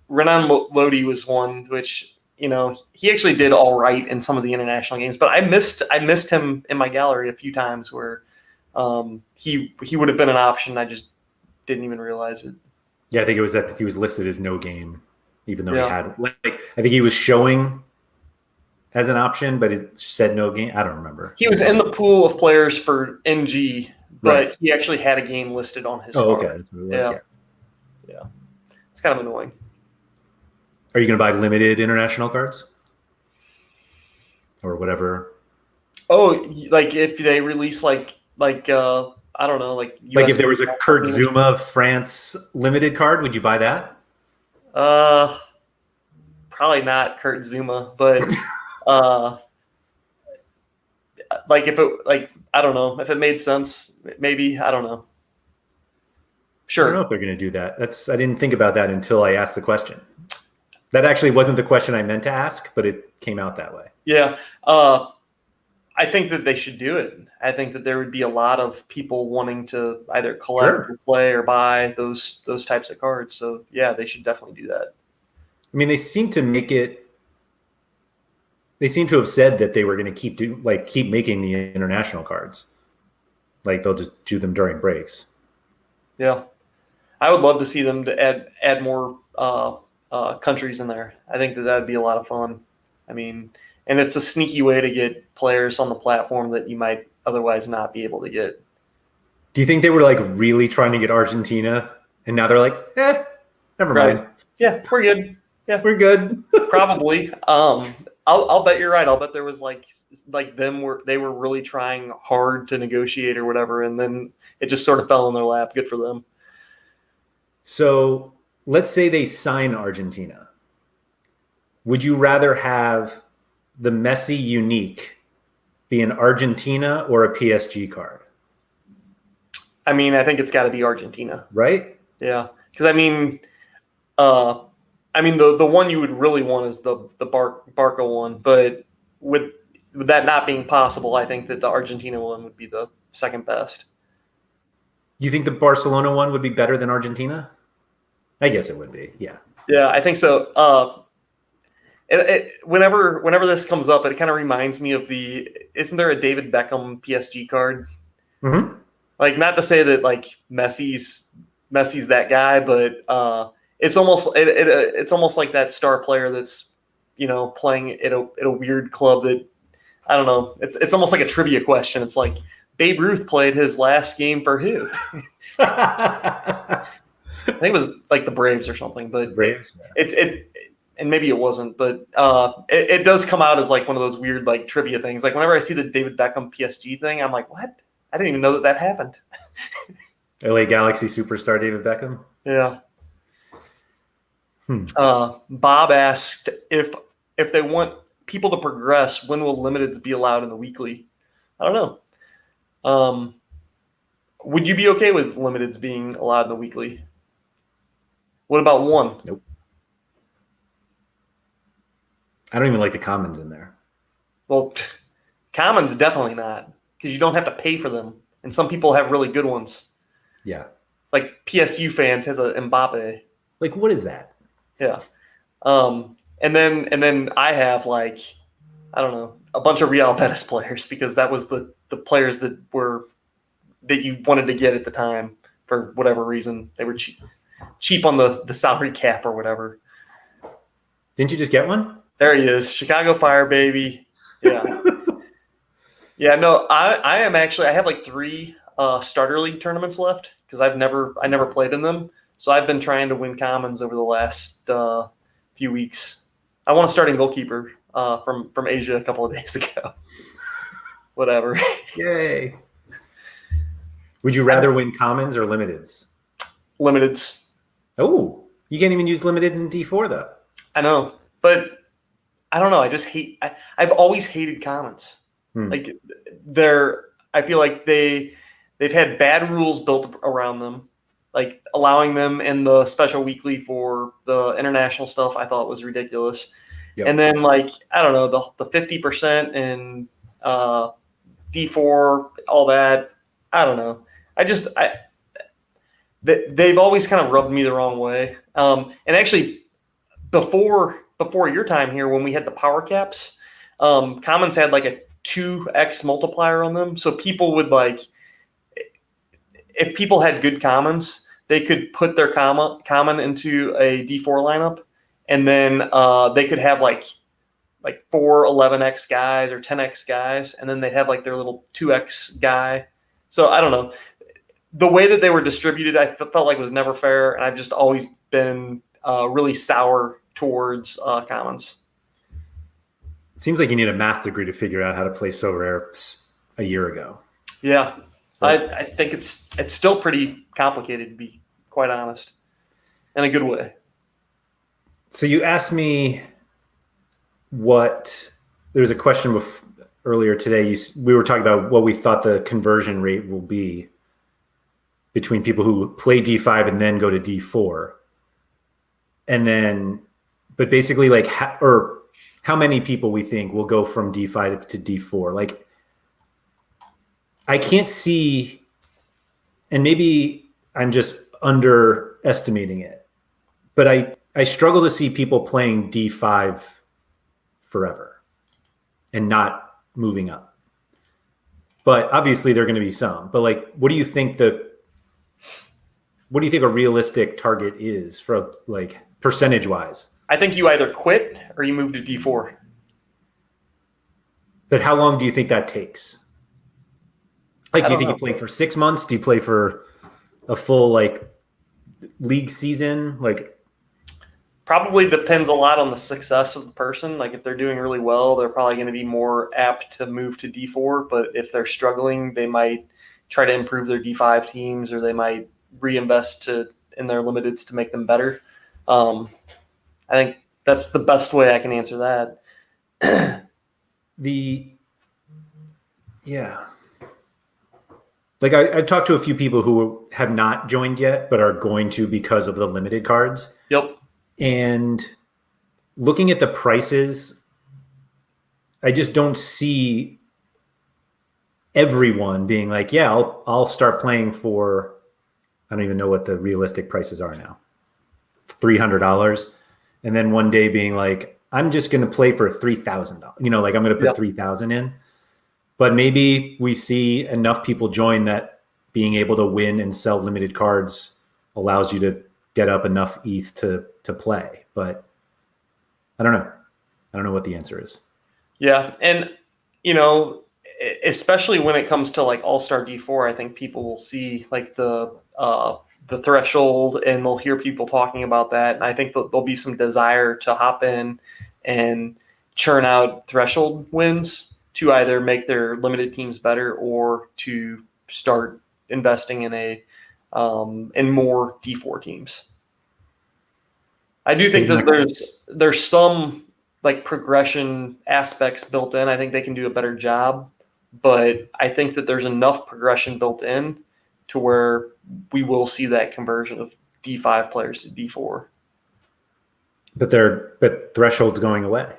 Renan Lodi was one, which, he actually did all right in some of the international games, but I missed him in my gallery a few times where he would have been an option. I just didn't even realize it. Yeah, I think it was that he was listed as no game, even though he had I think he was showing as an option, but it said no game. I don't remember. He was in the pool of players for NG, but he actually had a game listed on his card. Okay. That's what it was. Yeah. It's kind of annoying. Are you going to buy limited international cards? Or whatever? Oh, if they release I don't know, US if there was a Kurt Zuma France limited card, would you buy that? Probably not Kurt Zuma, but if it I don't know, if it made sense, maybe, I don't know. Sure. I don't know if they're going to do that. I didn't think about that until I asked the question. That actually wasn't the question I meant to ask, but it came out that way. Yeah. I think that they should do it. I think that there would be a lot of people wanting to either collect or play or buy those types of cards. So yeah, they should definitely do that. I mean, they seem to make it They seem to have said that they were going to keep making the international cards. Like they'll just do them during breaks. Yeah, I would love to see them to add more countries in there. I think that'd be a lot of fun. I mean, and it's a sneaky way to get players on the platform that you might otherwise not be able to get. Do you think they were like really trying to get Argentina, and now they're like, never mind. Yeah, we're good. Yeah, we're good. Probably. I'll bet you're right. I'll bet there was like they were really trying hard to negotiate or whatever, and then it just sort of fell in their lap. Good for them. So let's say they sign Argentina. Would you rather have the Messi unique be an Argentina or a PSG card? I mean, I think it's got to be Argentina, right? Yeah, because the one you would really want is the Barca one, but with that not being possible, I think that the Argentina one would be the second best. You think the Barcelona one would be better than Argentina? I guess it would be. Yeah. Yeah, I think so. Whenever this comes up, it kind of reminds me of isn't there a David Beckham PSG card? Mm-hmm. Like, not to say that like Messi's that guy, but it's almost like that star player that's playing at a weird club that I don't know. It's almost like a trivia question. It's like Babe Ruth played his last game for who? I think it was like the Braves or something, but Braves. Yeah. And maybe it wasn't, but it does come out as like one of those weird like trivia things. Like whenever I see the David Beckham PSG thing, I'm like, what? I didn't even know that happened. LA Galaxy superstar David Beckham. Yeah. Bob asked if they want people to progress, when will limiteds be allowed in the weekly? I don't know. Would you be okay with limiteds being allowed in the weekly? What about one? Nope. I don't even like the commons in there. Well, commons definitely not, because you don't have to pay for them, and some people have really good ones. Yeah. Like PSU fans has a Mbappe. Like, what is that? Yeah. And then I have like, I don't know, a bunch of Real Betis players, because that was the players that you wanted to get at the time for whatever reason. They were cheap on the salary cap or whatever. Didn't you just get one? There he is, Chicago Fire, baby. Yeah. Yeah, no, I am actually, I have like 3 starter league tournaments left, because I never played in them. So I've been trying to win commons over the last few weeks. I won a starting goalkeeper from Asia a couple of days ago. Whatever. Yay. Would you rather win commons or limiteds? Limiteds. Oh, you can't even use limiteds in D4 though. I know, but I don't know. I just I've always hated commons. Like I feel like they've had bad rules built around them. Like allowing them in the special weekly for the international stuff, I thought was ridiculous. Yep. And then like, I don't know, the 50% and D4, all that. I don't know. They've always kind of rubbed me the wrong way. And actually, before your time here, when we had the power caps, commons had like a 2x multiplier on them. So people would like, if people had good commons, they could put their common into a D4 lineup, and then they could have like 4 11x guys or 10x guys, and then they'd have like their little 2x guy. So I don't know. The way that they were distributed, I felt like was never fair, and I've just always been really sour towards commons. It seems like you need a math degree to figure out how to play Sorare a year ago. Yeah. I think it's still pretty complicated, to be quite honest, in a good way. So you asked me there was a question earlier today. We were talking about what we thought the conversion rate will be between people who play D5 and then go to D4. And then, but basically like, how many people we think will go from D5 to D4. Like, I can't see, and maybe I'm just underestimating it, but I struggle to see people playing D5 forever. and not moving up. But obviously there are going to be some. But like, what do you think a realistic target is for like percentage wise? I think you either quit or you move to D4. But how long do you think that takes? Like, do you think know. you play for 6 months? Do you play for a full like league season? Like, probably depends a lot on the success of the person. Like if they're doing really well, they're probably going to be more apt to move to D4. But if they're struggling, they might try to improve their D5 teams, or they might reinvest in their limiteds to make them better. I think that's the best way I can answer that. Like I've talked to a few people who have not joined yet, but are going to because of the limited cards. Yep. And looking at the prices, I just don't see everyone being like, yeah, I'll start playing for, I don't even know what the realistic prices are now, $300. And then one day being like, I'm just going to play for $3,000. Like I'm going to put 3,000 in. But maybe we see enough people join that being able to win and sell limited cards allows you to get up enough ETH to play. But I don't know. I don't know what the answer is. Yeah. And, especially when it comes to like All-Star D4, I think people will see like the threshold, and they'll hear people talking about that. And I think there'll be some desire to hop in and churn out threshold wins to either make their limited teams better or to start investing in in more D4 teams. I do think that there's some like progression aspects built in. I think they can do a better job, but I think that there's enough progression built in to where we will see that conversion of D5 players to D4. But threshold's going away.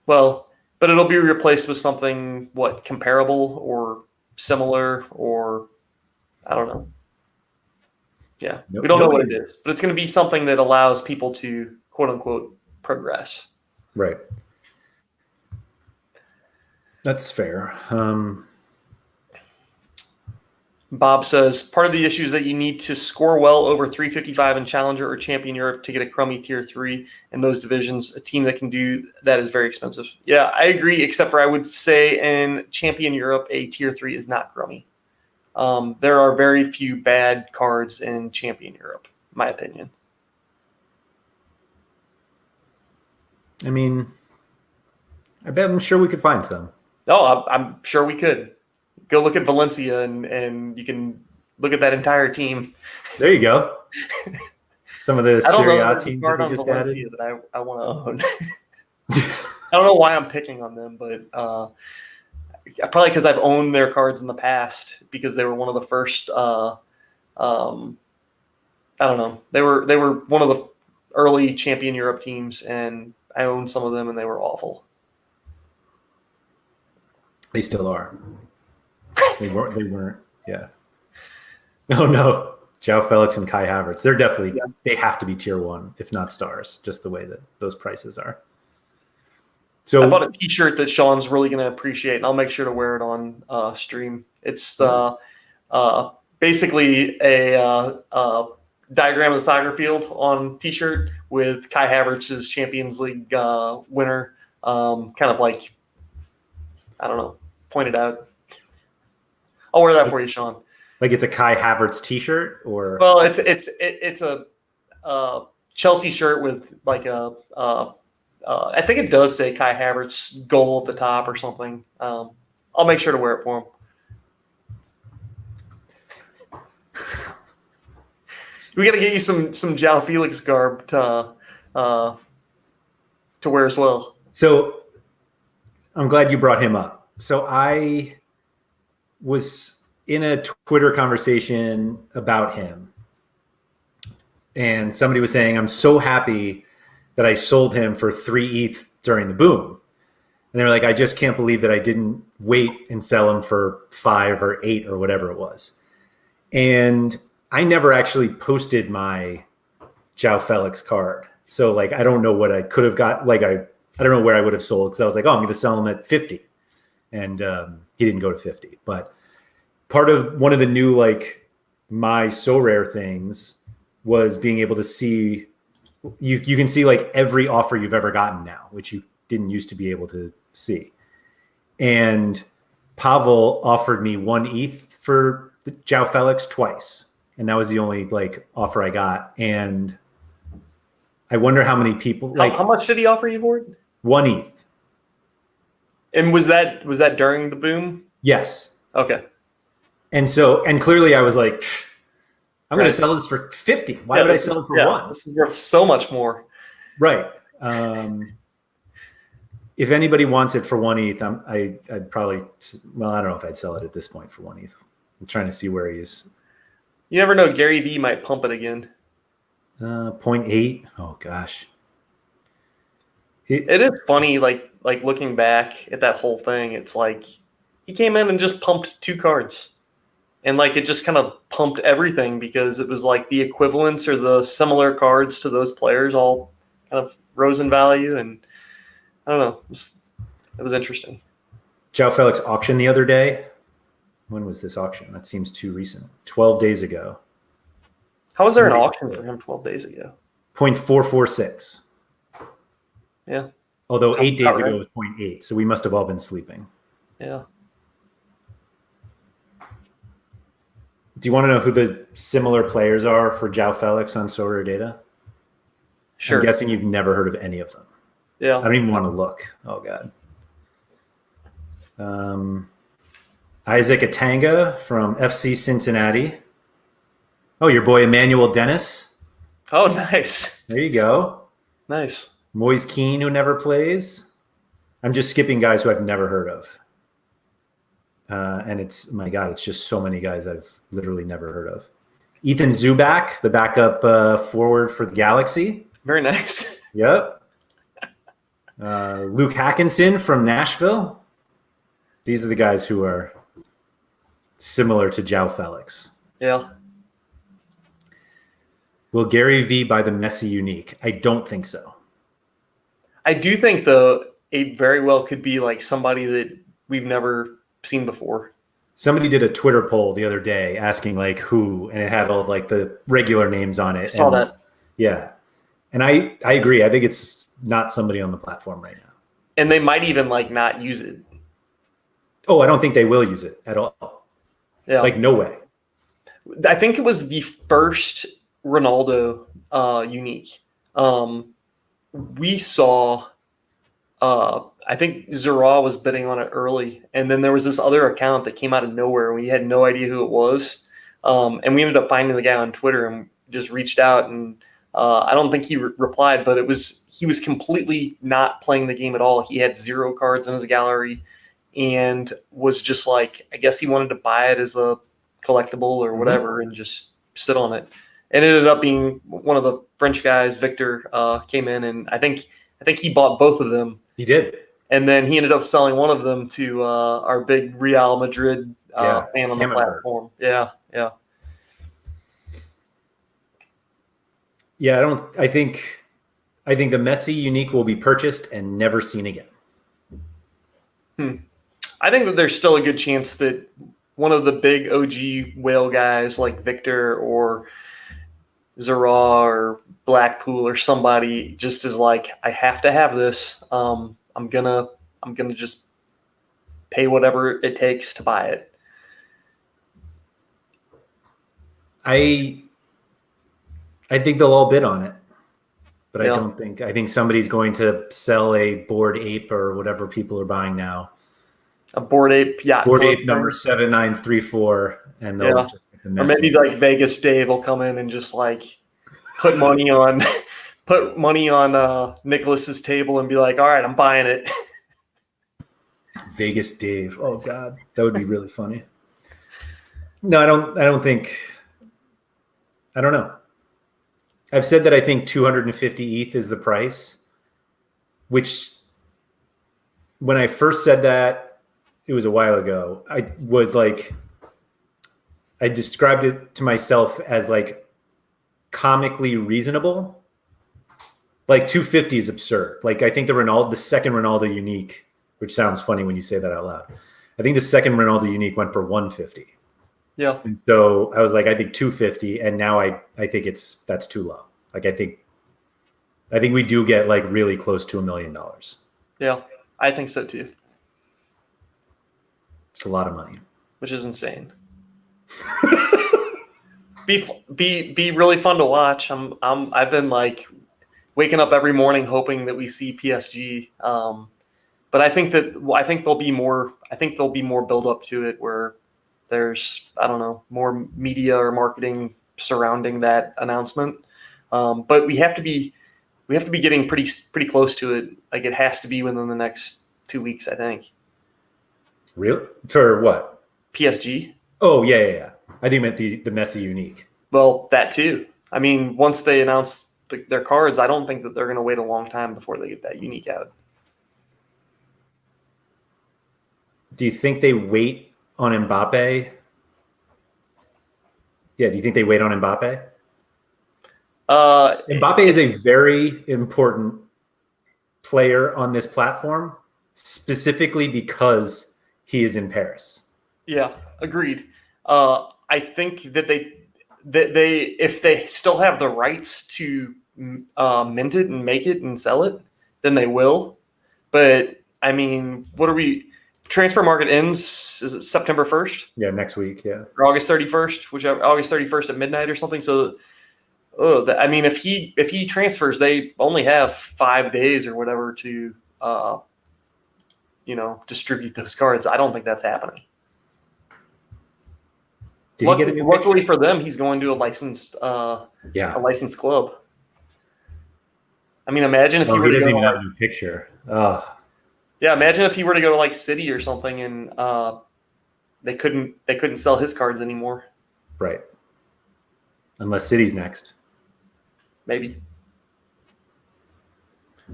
Well, but it'll be replaced with something comparable or similar, or I don't know. Yeah, we don't know what it is, but it's going to be something that allows people to quote unquote progress. Right. That's fair. Bob says, part of the issue is that you need to score well over 355 in Challenger or Champion Europe to get a crummy Tier 3 in those divisions. A team that can do that is very expensive. Yeah, I agree, except for I would say in Champion Europe, a Tier 3 is not crummy. There are very few bad cards in Champion Europe, in my opinion. I mean, I'm sure we could find some. Oh, I'm sure we could. Go look at Valencia, and you can look at that entire team. There you go. Some of the Serie A teams that we just Valencia added. that I want to own. I don't know why I'm picking on them, but probably because I've owned their cards in the past, because they were one of the first. I don't know. They were one of the early Champion Europe teams, and I owned some of them, and they were awful. They still are. They weren't. Yeah. Oh no. João Felix and Kai Havertz. They're definitely, they have to be Tier 1, if not stars, just the way that those prices are. So I bought a t-shirt that Sean's really going to appreciate, and I'll make sure to wear it on stream. It's basically a diagram of the soccer field on t-shirt with Kai Havertz's Champions League winner, kind of like, I don't know, pointed out. I'll wear that for you, Sean. Like it's a Kai Havertz t-shirt, or well, it's a Chelsea shirt with like I think it does say Kai Havertz goal at the top or something. I'll make sure to wear it for him. We got to get you some João Felix garb to wear as well. So I'm glad you brought him up. So I was in a Twitter conversation about him, and somebody was saying, I'm so happy that I sold him for 3 ETH during the boom. And they were like, I just can't believe that I didn't wait and sell him for 5 or 8 or whatever it was. And I never actually posted my João Felix card. So like, I don't know what I could have got. Like I I don't know where I would have sold because I was like, oh, I'm going to sell him at 50. And he didn't go to 50. But one of the new, like, my Sorare things was being able to see, you can see like every offer you've ever gotten now, which you didn't used to be able to see. And Pavel offered me 1 ETH for the João Felix twice. And that was the only like offer I got. And I wonder how many people how much did he offer you for it? 1 ETH. And was that during the boom? Yes. Okay. And clearly I was like, I'm going to sell this for 50. Why would I sell it for 1? This is worth so much more. Right. If anybody wants it for 1 ETH, I'd probably, well, I don't know if I'd sell it at this point for 1 ETH. I'm trying to see where he is. You never know. Gary V might pump it again. 0.8. Oh gosh. It is funny, like looking back at that whole thing. It's like he came in and just pumped 2 cards, and like it just kind of pumped everything because it was like the equivalents or the similar cards to those players all kind of rose in value, and I don't know. It was interesting. João Felix auction the other day. When was this auction? That seems too recent. 12 days ago. How was there an auction for him 12 days ago? 0.446. Yeah. Although Sounds 8 days about ago right. was 0.8, so we must have all been sleeping. Yeah. Do you want to know who the similar players are for João Felix on Sorare data? Sure. I'm guessing you've never heard of any of them. Yeah. I don't even want to look. Oh, God. Isaac Atanga from FC Cincinnati. Oh, your boy Emmanuel Dennis. Oh, nice. There you go. Nice. Moise Keane, who never plays. I'm just skipping guys who I've never heard of. And it's, my God, it's just so many guys I've literally never heard of. Ethan Zubak, the backup forward for the Galaxy. Very nice. Yep. Luke Hackinson from Nashville. These are the guys who are similar to João Felix. Yeah. Will Gary V buy the Messi unique? I don't think so. I do think, though, it very well could be like somebody that we've never seen before. Somebody did a Twitter poll the other day asking like who, and it had all of like the regular names on it. I saw that. Yeah. And I agree. I think it's not somebody on the platform right now. And they might even like not use it. Oh, I don't think they will use it at all. Yeah. Like no way. I think it was the first Ronaldo unique. We saw I think Sorare was bidding on it early, and then there was this other account that came out of nowhere, and we had no idea who it was. And we ended up finding the guy on Twitter and just reached out, and I don't think he replied, but he was completely not playing the game at all. He had 0 cards in his gallery and was just like, I guess he wanted to buy it as a collectible or whatever and just sit on it. It ended up being one of the French guys, Victor, came in, and I think he bought both of them. He did. And then he ended up selling one of them to our big Real Madrid fan on the platform. Yeah, yeah. Yeah, I think the Messi unique will be purchased and never seen again. I think that there's still a good chance that one of the big OG whale guys like Victor or Sorare or Blackpool or somebody just is like, I have to have this. I'm gonna just pay whatever it takes to buy it. I think they'll all bid on it, but I think somebody's going to sell a Bored Ape or whatever people are buying now. A Bored Ape yacht. Bored Ape number 7934, and they'll just get the or maybe like Vegas Dave will come in and just like put money on Nicholas's table and be like, all right, I'm buying it. Vegas Dave. Oh God, that would be really funny. No, I don't know. I've said that I think 250 ETH is the price, which when I first said that, it was a while ago. I was like, I described it to myself as like comically reasonable. Like 250 is absurd. Like I think the second Ronaldo unique, which sounds funny when you say that out loud. I think the second Ronaldo unique went for 150. Yeah. And so I was like, I think 250, and now I think that's too low. Like I think we do get like really close to $1 million. Yeah, I think so too. It's a lot of money, which is insane. be really fun to watch. I've been like waking up every morning hoping that we see PSG. But I think there'll be more. I think there'll be more build up to it where there's, I don't know, more media or marketing surrounding that announcement. But we have to be getting pretty close to it. Like it has to be within the next 2 weeks, I think. Really? For what? PSG. Oh yeah. I think you meant the Messi unique. Well, that too. I mean, once they announce their cards, I don't think that they're going to wait a long time before they get that unique out. Do you think they wait on Mbappe? Yeah, do you think they wait on Mbappe? Mbappe is a very important player on this platform, specifically because he is in Paris. Yeah, agreed. I think that they if they still have the rights to mint it and make it and sell it, then they will. But I mean, what are we? Transfer market ends, is it September 1st? Yeah, next week. Yeah, or August 31st, whichever, August 31st at midnight or something. So, I mean, if he transfers, they only have 5 days or whatever to, distribute those cards. I don't think that's happening. Luckily for them, he's going to a licensed club. I mean, imagine if he were to doesn't go even have a new picture. Yeah, imagine if he were to go to like City or something, and they couldn't sell his cards anymore. Right. Unless City's next. Maybe.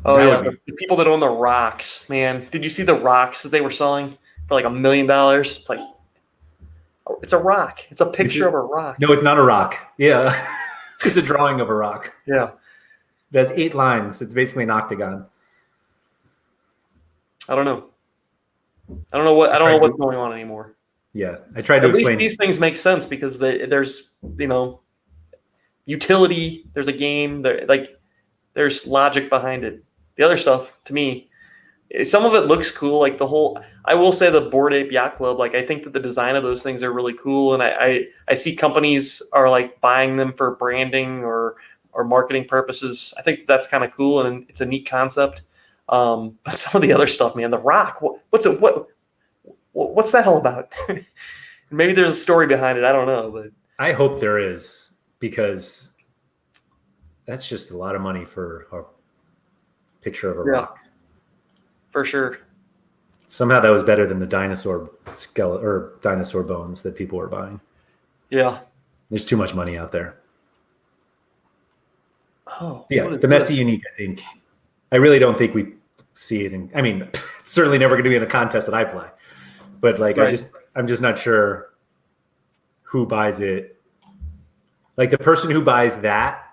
Oh yeah, the people that own the rocks, man. Did you see the rocks that they were selling for like $1 million? It's like, it's a rock. It's a picture of a rock. No, it's not a rock. Yeah. It's a drawing of a rock. Yeah. It has 8 lines. It's basically an octagon. I don't know. I don't know what's going on anymore. Yeah, I tried to explain. At least these things make sense because there's utility. There's a game. There's logic behind it. The other stuff, to me, some of it looks cool. Like I will say the Bored Ape Yacht Club. Like I think that the design of those things are really cool, and I see companies are like buying them for branding or marketing purposes. I think that's kind of cool, and it's a neat concept. But some of the other stuff, man, the rock, what's that all about? Maybe there's a story behind it. I don't know, but I hope there is, because that's just a lot of money for a picture of a rock. For sure. Somehow that was better than the dinosaur skeleton or dinosaur bones that people were buying. Yeah. There's too much money out there. Oh, yeah. The Messi unique, I really don't think we see it I mean, it's certainly never going to be in a contest that I play, but like, right. I'm just not sure who buys it. Like the person who buys that,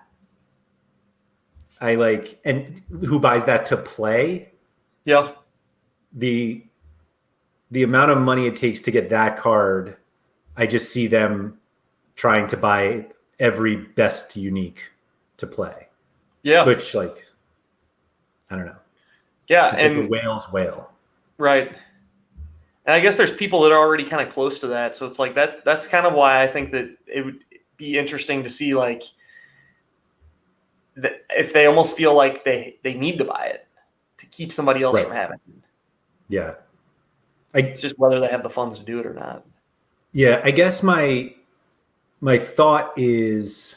and who buys that to play. Yeah. The amount of money it takes to get that card, I just see them trying to buy every best unique to play. Yeah. Which I don't know. Yeah, and the whale's whale. Right. And I guess there's people that are already kind of close to that. So it's like that's kind of why I think that it would be interesting to see like if they almost feel like they need to buy it to keep somebody else from having it. Yeah. It's just whether they have the funds to do it or not. Yeah, I guess my thought is,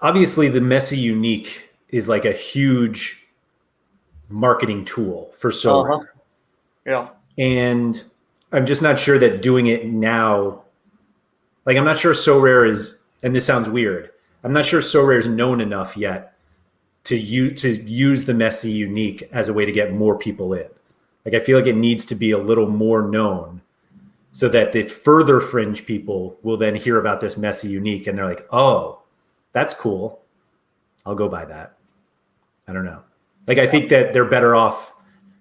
obviously the Messi unique is like a huge marketing tool for Sorare. Uh-huh. Yeah. And I'm just not sure that doing it now, like I'm not sure Sorare is, and this sounds weird, I'm not sure Sorare is known enough yet to use the Messi unique as a way to get more people in. Like I feel like it needs to be a little more known so that the further fringe people will then hear about this Messi unique and they're like, oh, That's cool. I'll go buy that. I don't know. Like, I think that they're better off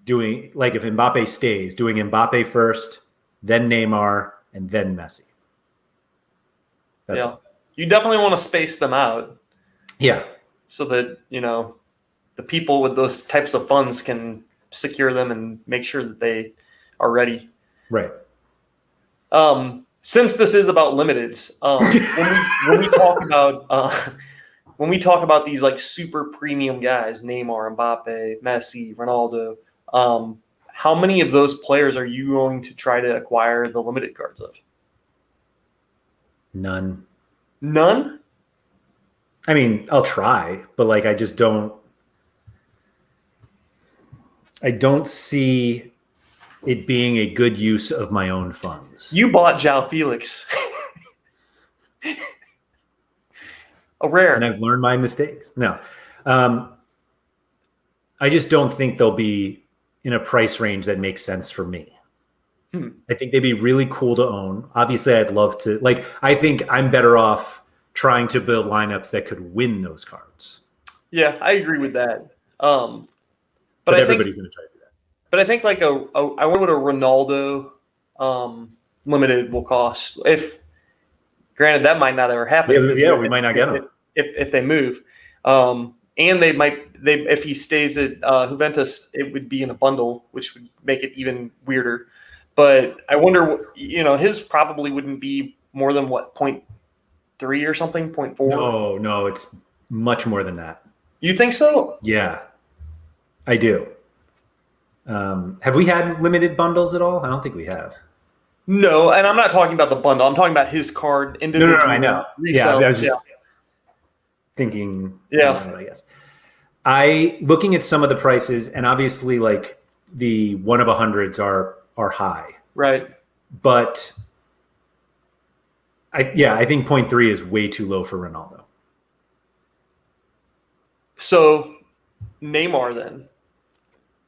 doing, like, if Mbappe stays, doing Mbappe first, then Neymar, and then Messi. That's all. You definitely want to space them out. Yeah. So that, the people with those types of funds can secure them and make sure that they are ready. Right. Since this is about limiteds, when we talk about these like super premium guys, Neymar, Mbappe, Messi, Ronaldo, how many of those players are you going to try to acquire the limited cards of? None. None? I mean, I'll try, but like I don't see it being a good use of my own funds. You bought João Felix. A rare. And I've learned my mistakes. No. I just don't think they'll be in a price range that makes sense for me. I think they'd be really cool to own. Obviously, I'd love to. Like, I think I'm better off trying to build lineups that could win those cards. Yeah, I agree with that. But everybody's going to try to do that. But I think like I wonder what a Ronaldo limited will cost. If granted, that might not ever happen. We might not get him if they move. And if he stays at Juventus, it would be in a bundle, which would make it even weirder. But I wonder, his probably wouldn't be more than what, 0.3 or something, 0.4? No, it's much more than that. You think so? Yeah, I do. Have we had limited bundles at all? I don't think we have. No, and I'm not talking about the bundle. I'm talking about his card individually. No, I know. Resell. Yeah, I was just thinking. Yeah, I guess. Looking at some of the prices, and obviously, like the 1 of 100s are high, right? But I think 0.3 is way too low for Ronaldo. So Neymar then.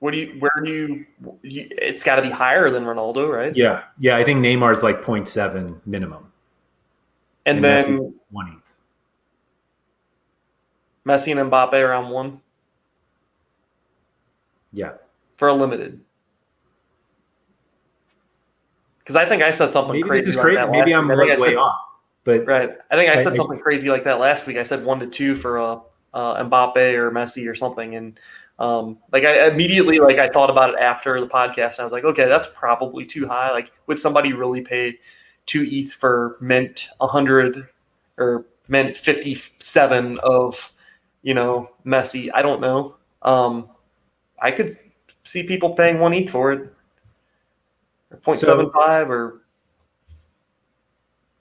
It's got to be higher than Ronaldo, right? Yeah. I think Neymar's like 0.7 minimum. And then Messi 1/8. Messi and Mbappe around 1. Yeah. For a limited. Because I think I said something Maybe crazy. This is crazy. Like that Maybe I'm way off. But right. I think I said something crazy like that last week. I said 1 to 2 for Mbappe or Messi or something, and I immediately I thought about it after the podcast, and I was like, okay, that's probably too high. Like, would somebody really pay 2 ETH for mint 100 or mint 57 of Messi? I don't know. I could see people paying 1 ETH for it, or 0.75 or.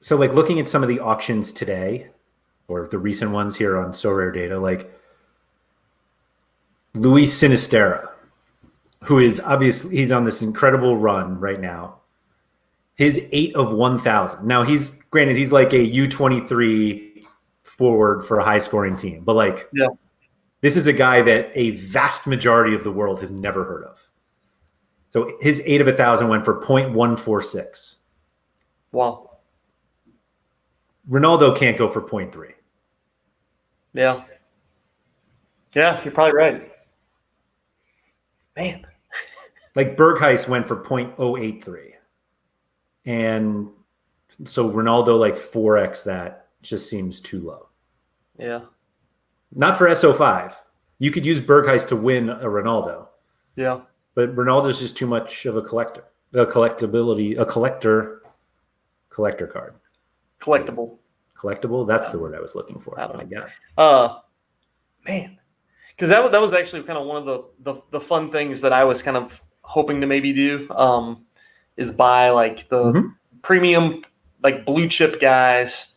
So, like, looking at some of the auctions today, or the recent ones here on Sorare data, like Luis Sinistera, who is obviously, he's on this incredible run right now. His 8 of 1,000. Now, he's like a U23 forward for a high scoring team, but this is a guy that a vast majority of the world has never heard of. So his 8 of 1,000 went for 0.146. Wow. Ronaldo can't go for 0.3. Yeah. Yeah, you're probably right. Man. Like Berghuis went for 0.083. And so Ronaldo, like 4x that, just seems too low. Yeah. Not for SO5. You could use Berghuis to win a Ronaldo. Yeah. But Ronaldo's just too much of a collector. Collector card. Collectible? That's the word I was looking for. I don't know. Man. Because that was actually kind of one of the fun things that I was kind of hoping to maybe do, is buy like the premium, like blue chip guys.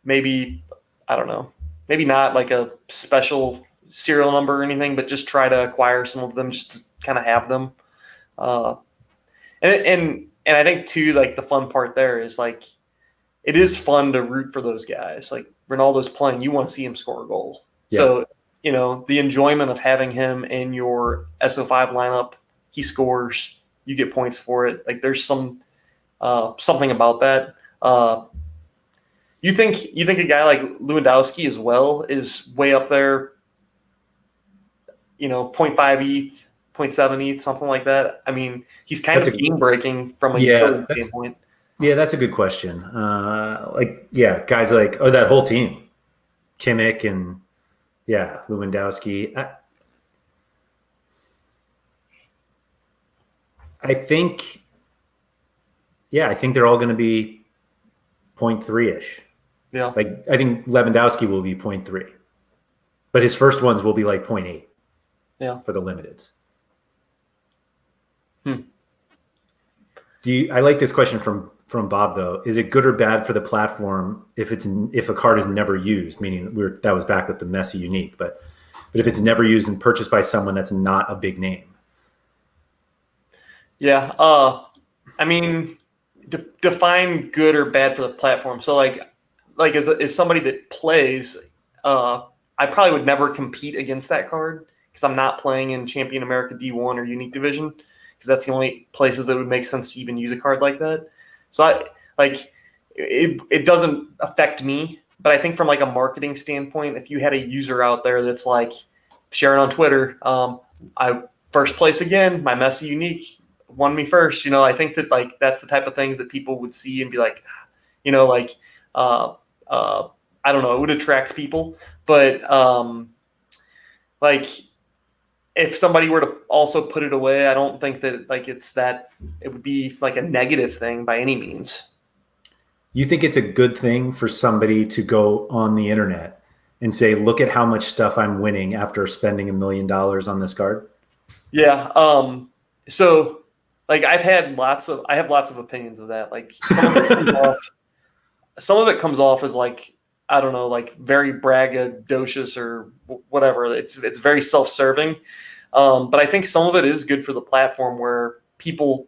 Maybe, I don't know, maybe not like a special serial number or anything, but just try to acquire some of them just to kind of have them. And I think too, like the fun part there is like, it is fun to root for those guys. Like Ronaldo's playing, you want to see him score a goal. Yeah. So, the enjoyment of having him in your SO5 lineup, he scores, you get points for it. Like there's some something about that. You think a guy like Lewandowski as well is way up there, 0.5 ETH, 0.7 ETH, something like that? I mean, he's kind of game breaking from a utility standpoint. Yeah, that's a good question. Guys like that whole team, Kimmich and Lewandowski. I think they're all going to be 0.3-ish. Yeah. Like I think Lewandowski will be 0.3, but his first ones will be like 0.8. Yeah. For the limiteds. I like this question from Bob though. Is it good or bad for the platform if a card is never used? Meaning that was back with the Messi unique, but if it's never used and purchased by someone that's not a big name. Yeah. I mean, define good or bad for the platform. So like as somebody that plays, I probably would never compete against that card because I'm not playing in Champion America D1 or Unique Division because that's the only places that would make sense to even use a card like that. So it doesn't affect me, but I think from like a marketing standpoint, if you had a user out there that's like sharing on Twitter, I first place again, my Messi unique won me first. I think that like that's the type of things that people would see and be like, I don't know, it would attract people, but if somebody were to also put it away, I don't think that like it would be like a negative thing by any means. You think it's a good thing for somebody to go on the internet and say, look at how much stuff I'm winning after spending $1 million on this card? Yeah. So like I have lots of opinions of that. Like some of it comes off as like, I don't know, like very braggadocious or whatever. It's very self-serving. But I think some of it is good for the platform where people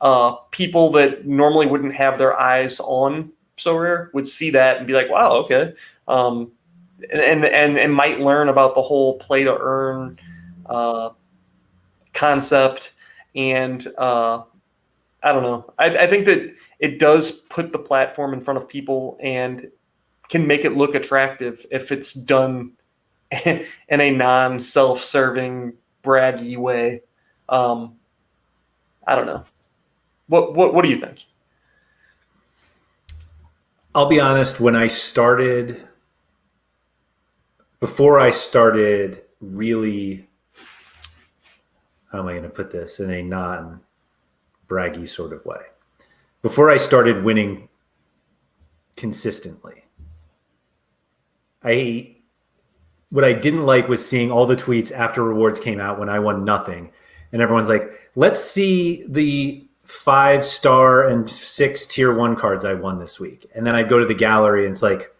that normally wouldn't have their eyes on Sorare would see that and be like, wow, okay. And might learn about the whole play to earn concept. And I don't know. I think that it does put the platform in front of people and can make it look attractive if it's done in a non-self-serving, braggy way. I don't know. What do you think? I'll be honest. Before I started really, how am I going to put this in a non-braggy sort of way? Before I started winning consistently, what I didn't like was seeing all the tweets after rewards came out when I won nothing. And everyone's like, let's see the 5-star and 6 tier 1 cards I won this week. And then I'd go to the gallery and it's like,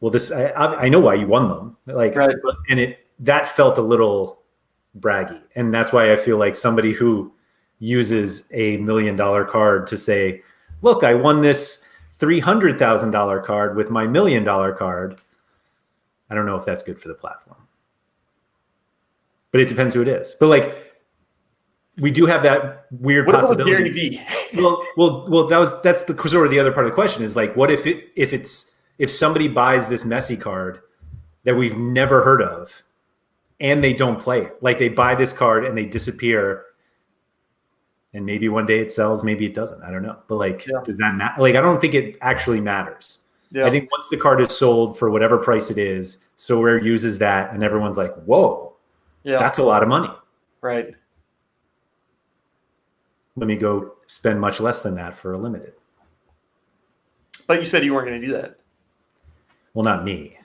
well, I know why you won them. Like, right. And that felt a little braggy. And that's why I feel like somebody who uses a $1 million card to say, look, I won this $300,000 card with my $1 million card. I don't know if that's good for the platform, but it depends who it is. But like, we do have that weird possibility. What if it was Gary Well, that's the sort of the other part of the question is like, what if somebody buys this Messi card that we've never heard of and they don't play it? Like they buy this card and they disappear and maybe one day it sells, maybe it doesn't. I don't know. But like, does that matter? Like, I don't think it actually matters. Yeah. I think once the card is sold for whatever price it is, Sorare uses that and everyone's like, whoa, that's a lot of money. Right. Let me go spend much less than that for a limited. But you said you weren't going to do that. Well, not me.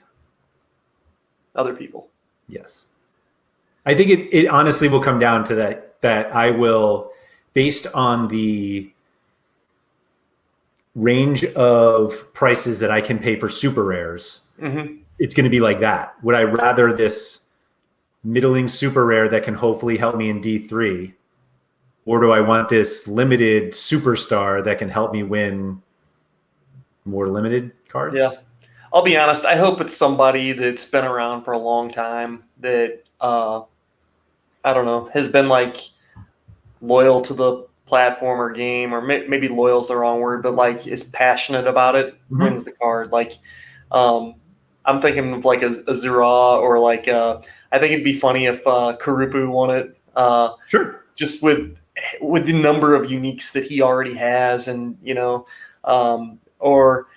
Other people. Yes. I think it honestly will come down to that I will, based on the range of prices that I can pay for super rares, it's going to be like that. Would I rather this middling super rare that can hopefully help me in D3, or do I want this limited superstar that can help me win more limited cards? Yeah. I'll be honest. I hope it's somebody that's been around for a long time that, I don't know, has been like loyal to the platform or game, or maybe loyal is the wrong word, but like is passionate about it, wins the card. Like, I'm thinking of like a Zura, or like I think it'd be funny if Karupu won it. Sure. Just with the number of uniques that he already has, and or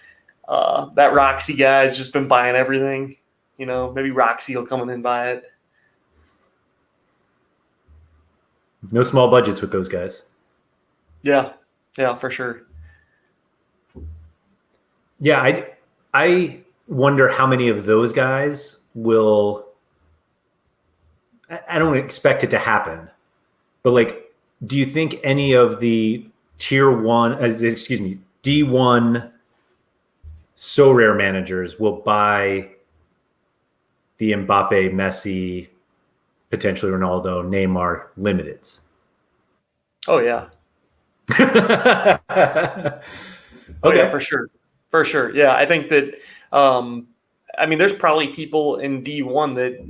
that Roxy guy's just been buying everything. Maybe Roxy will come in and buy it. No small budgets with those guys. Yeah, for sure. Yeah, I wonder how many of those guys will. I don't expect it to happen, but like, do you think any of the D1 Sorare managers will buy the Mbappe, Messi, potentially Ronaldo, Neymar limiteds? Oh yeah. Okay. Yeah, for sure. Yeah, I think that. There's probably people in D1 that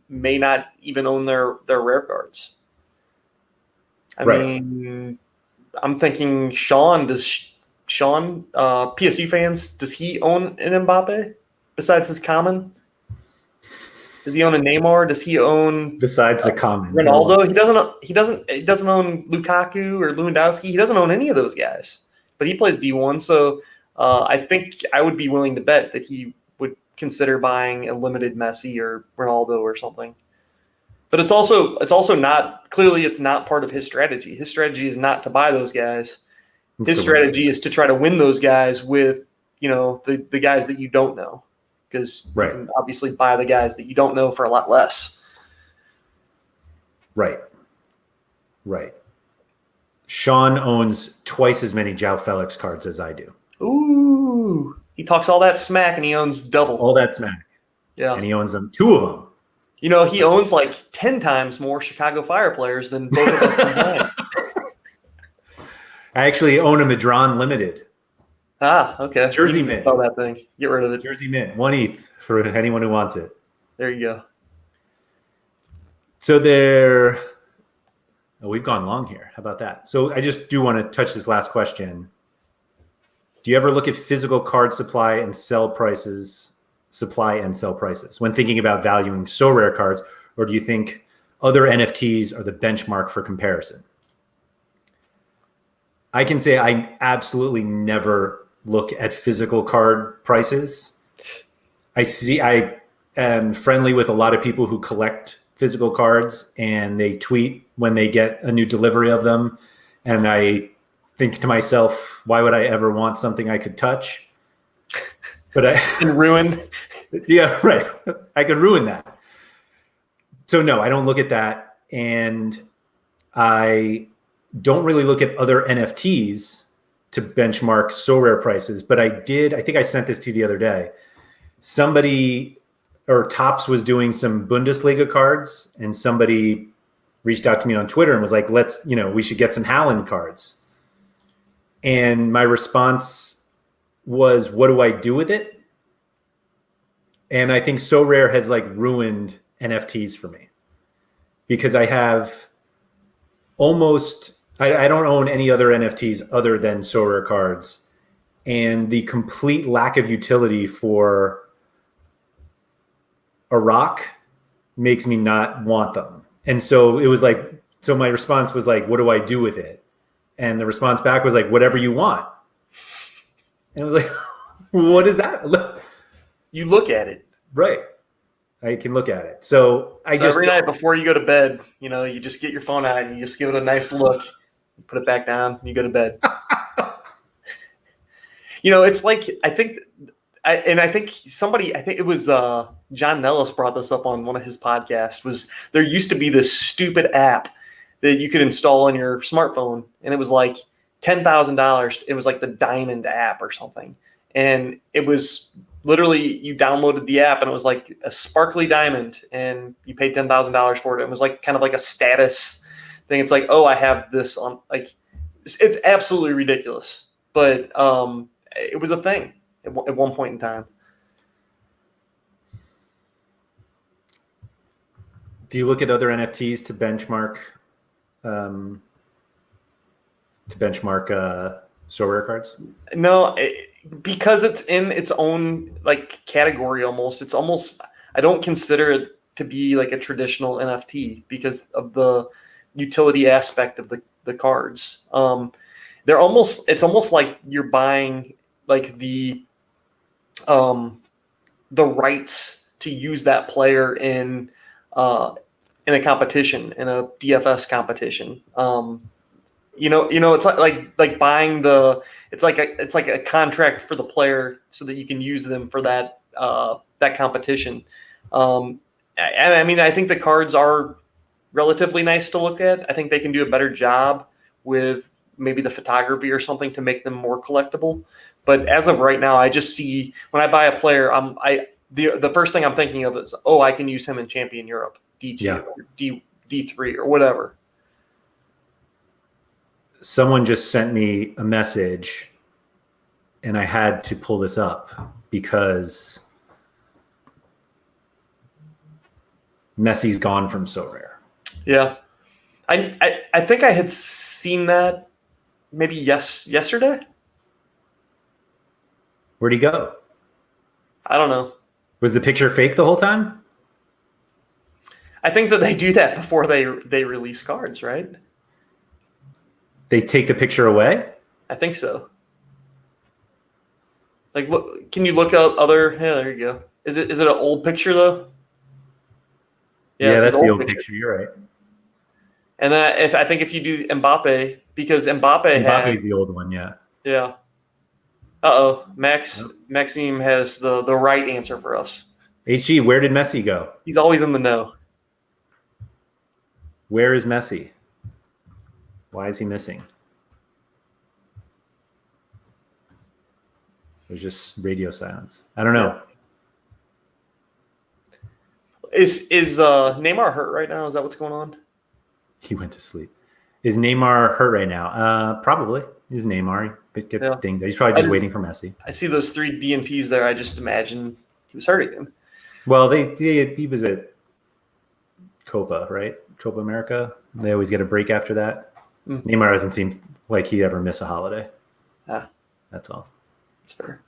may not even own their rare cards. I mean, I'm thinking Sean. Does Sean, PSU fans, does he own an Mbappe besides his common? Does he own a Neymar? Does he own besides the common Ronaldo? He doesn't own Lukaku or Lewandowski. He doesn't own any of those guys. But he plays D1, so I think I would be willing to bet that he would consider buying a limited Messi or Ronaldo or something. But it's also not, clearly it's not part of his strategy. His strategy is not to buy those guys. His strategy is to try to win those guys with, the guys that you don't know. Because you can obviously buy the guys that you don't know for a lot less. Right. Sean owns twice as many João Felix cards as I do. Ooh. He talks all that smack and he owns double. All that smack. Yeah. And he owns them, 2 of them. He owns like 10 times more Chicago Fire players than both of us combined. I actually own a Madron limited. Ah, okay. Jersey mint. Sell that thing. Get rid of it. Jersey mint. 1 ETH for anyone who wants it. There you go. So we've gone long here. How about that? So I just do want to touch this last question. Do you ever look at physical card supply and sell prices when thinking about valuing Sorare cards, or do you think other NFTs are the benchmark for comparison? I can say I absolutely never look at physical card prices. I am friendly with a lot of people who collect physical cards, and they tweet when they get a new delivery of them. And I think to myself, why would I ever want something I could touch? But and ruin. Yeah, right. I could ruin that. So no, I don't look at that. And I don't really look at other NFTs to benchmark Sorare prices, but I think I sent this to you the other day. Somebody, or Topps, was doing some Bundesliga cards, and somebody reached out to me on Twitter and was like, we should get some Haaland cards. And my response was, what do I do with it? And I think Sorare has like ruined NFTs for me, because I have I don't own any other NFTs other than Sorare cards, and the complete lack of utility for a rock makes me not want them. And so my response was like, what do I do with it? And the response back was like, whatever you want. And I was like, what is that? You look at it. Right. I can look at it. So every night before you go to bed, you just get your phone out and you just give it a nice look, you put it back down, and you go to bed. It's like, I think it was John Nellis brought this up on one of his podcasts, was there used to be this stupid app that you could install on your smartphone, and it was like $10,000. It was like the Diamond app or something. And it was literally, you downloaded the app and it was like a sparkly diamond, and you paid $10,000 for it. It was like kind of like a status thing. It's like, oh, I have this on, like, it's absolutely ridiculous. But it was a thing at one point in time. Do you look at other NFTs to benchmark to benchmark Sorare cards? No, because it's in its own like category almost. It's almost, I don't consider it to be like a traditional NFT because of the utility aspect of the cards. It's almost like you're buying like the rights to use that player in a competition, in a DFS competition. It's like buying it's like a contract for the player so that you can use them for that competition. I mean, I think the cards are relatively nice to look at. I think they can do a better job with maybe the photography or something to make them more collectible. But as of right now, I just see when I buy a player, the first thing I'm thinking of is, I can use him in Champion Europe, D2 or D3 or whatever. Someone just sent me a message and I had to pull this up because Messi's gone from Sorare. Yeah. I think I had seen that maybe yesterday. Where'd he go? I don't know. Was the picture fake the whole time? I think that they do that before they release cards, right? They take the picture away? I think so. Like, look, can you look at other? Yeah, there you go. Is it an old picture though? Yeah, that's the old picture. You're right. And then if you do Mbappe, because Mbappe's the old one, yeah. Yeah. Maxime has the right answer for us. HG, where did Messi go? He's always in the know. Where is Messi? Why is he missing? There's just radio silence. I don't know. Is Neymar hurt right now? Is that what's going on? He went to sleep. Is Neymar hurt right now? Probably. He's Neymar. He gets dinged. He's probably just waiting for Messi. I see those 3 DNPs there. I just imagine he was hurt again. Well, he was at Copa, right? Copa America. They always get a break after that. Mm. Neymar doesn't seem like he'd ever miss a holiday. That's all. That's fair.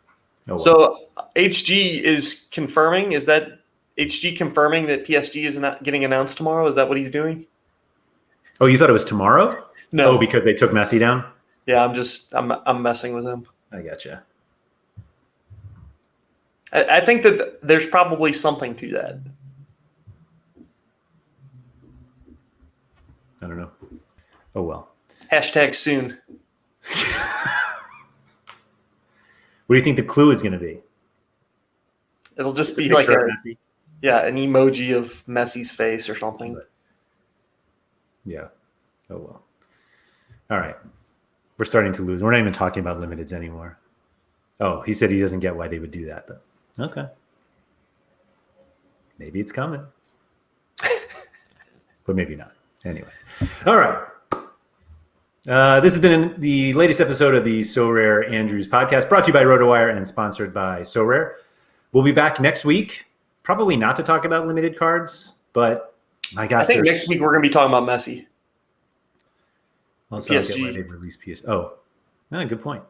Oh, well. So HG is confirming. Is that HG confirming that PSG is not getting announced tomorrow? Is that what he's doing? Oh, you thought it was tomorrow? No. Oh, because they took Messi down? Yeah, I'm messing with him. I gotcha. I think that there's probably something to that. I don't know. Oh, well. # soon. What do you think the clue is going to be? It'll just be like an emoji of Messi's face or something. Yeah. Oh, well. All right. We're starting to lose. We're not even talking about limiteds anymore. Oh, he said he doesn't get why they would do that, though. Okay. Maybe it's coming. But maybe not. Anyway. All right. This has been the latest episode of the SorareAndrews podcast, brought to you by RotoWire and sponsored by Sorare. We'll be back next week, probably not to talk about limited cards, but my gosh. I think next week we're going to be talking about Messi. Also, PSG. I get why they released PSG. Oh, good point.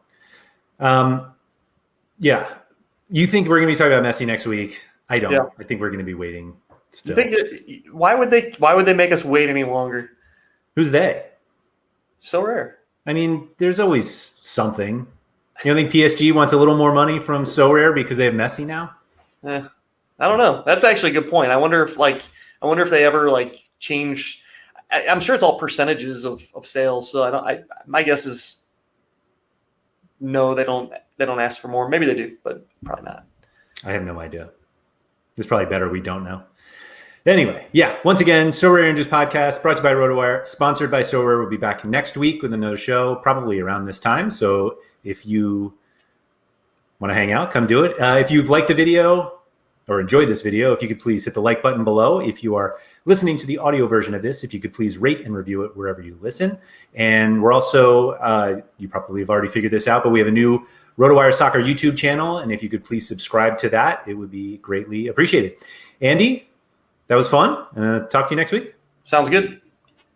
Yeah. You think we're going to be talking about Messi next week? I don't. Yeah. I think we're going to be waiting still. Why would they make us wait any longer? Who's they? Sorare. I mean, there's always something. You don't think PSG wants a little more money from Sorare because they have Messi now? I don't know. That's actually a good point. I wonder if they ever change. I'm sure it's all percentages of sales. So my guess is no, they don't ask for more. Maybe they do, but probably not. I have no idea. It's probably better we don't know. Anyway, yeah. Once again, SorareAndrews podcast brought to you by RotoWire, sponsored by Sorare. We'll be back next week with another show, probably around this time. So if you want to hang out, come do it. If you've liked the video or enjoyed this video, if you could please hit the like button below. If you are listening to the audio version of this, if you could please rate and review it wherever you listen. And we're also, you probably have already figured this out, but we have a new RotoWire Soccer YouTube channel. And if you could please subscribe to that, it would be greatly appreciated. Andy, that was fun. Talk to you next week. Sounds good.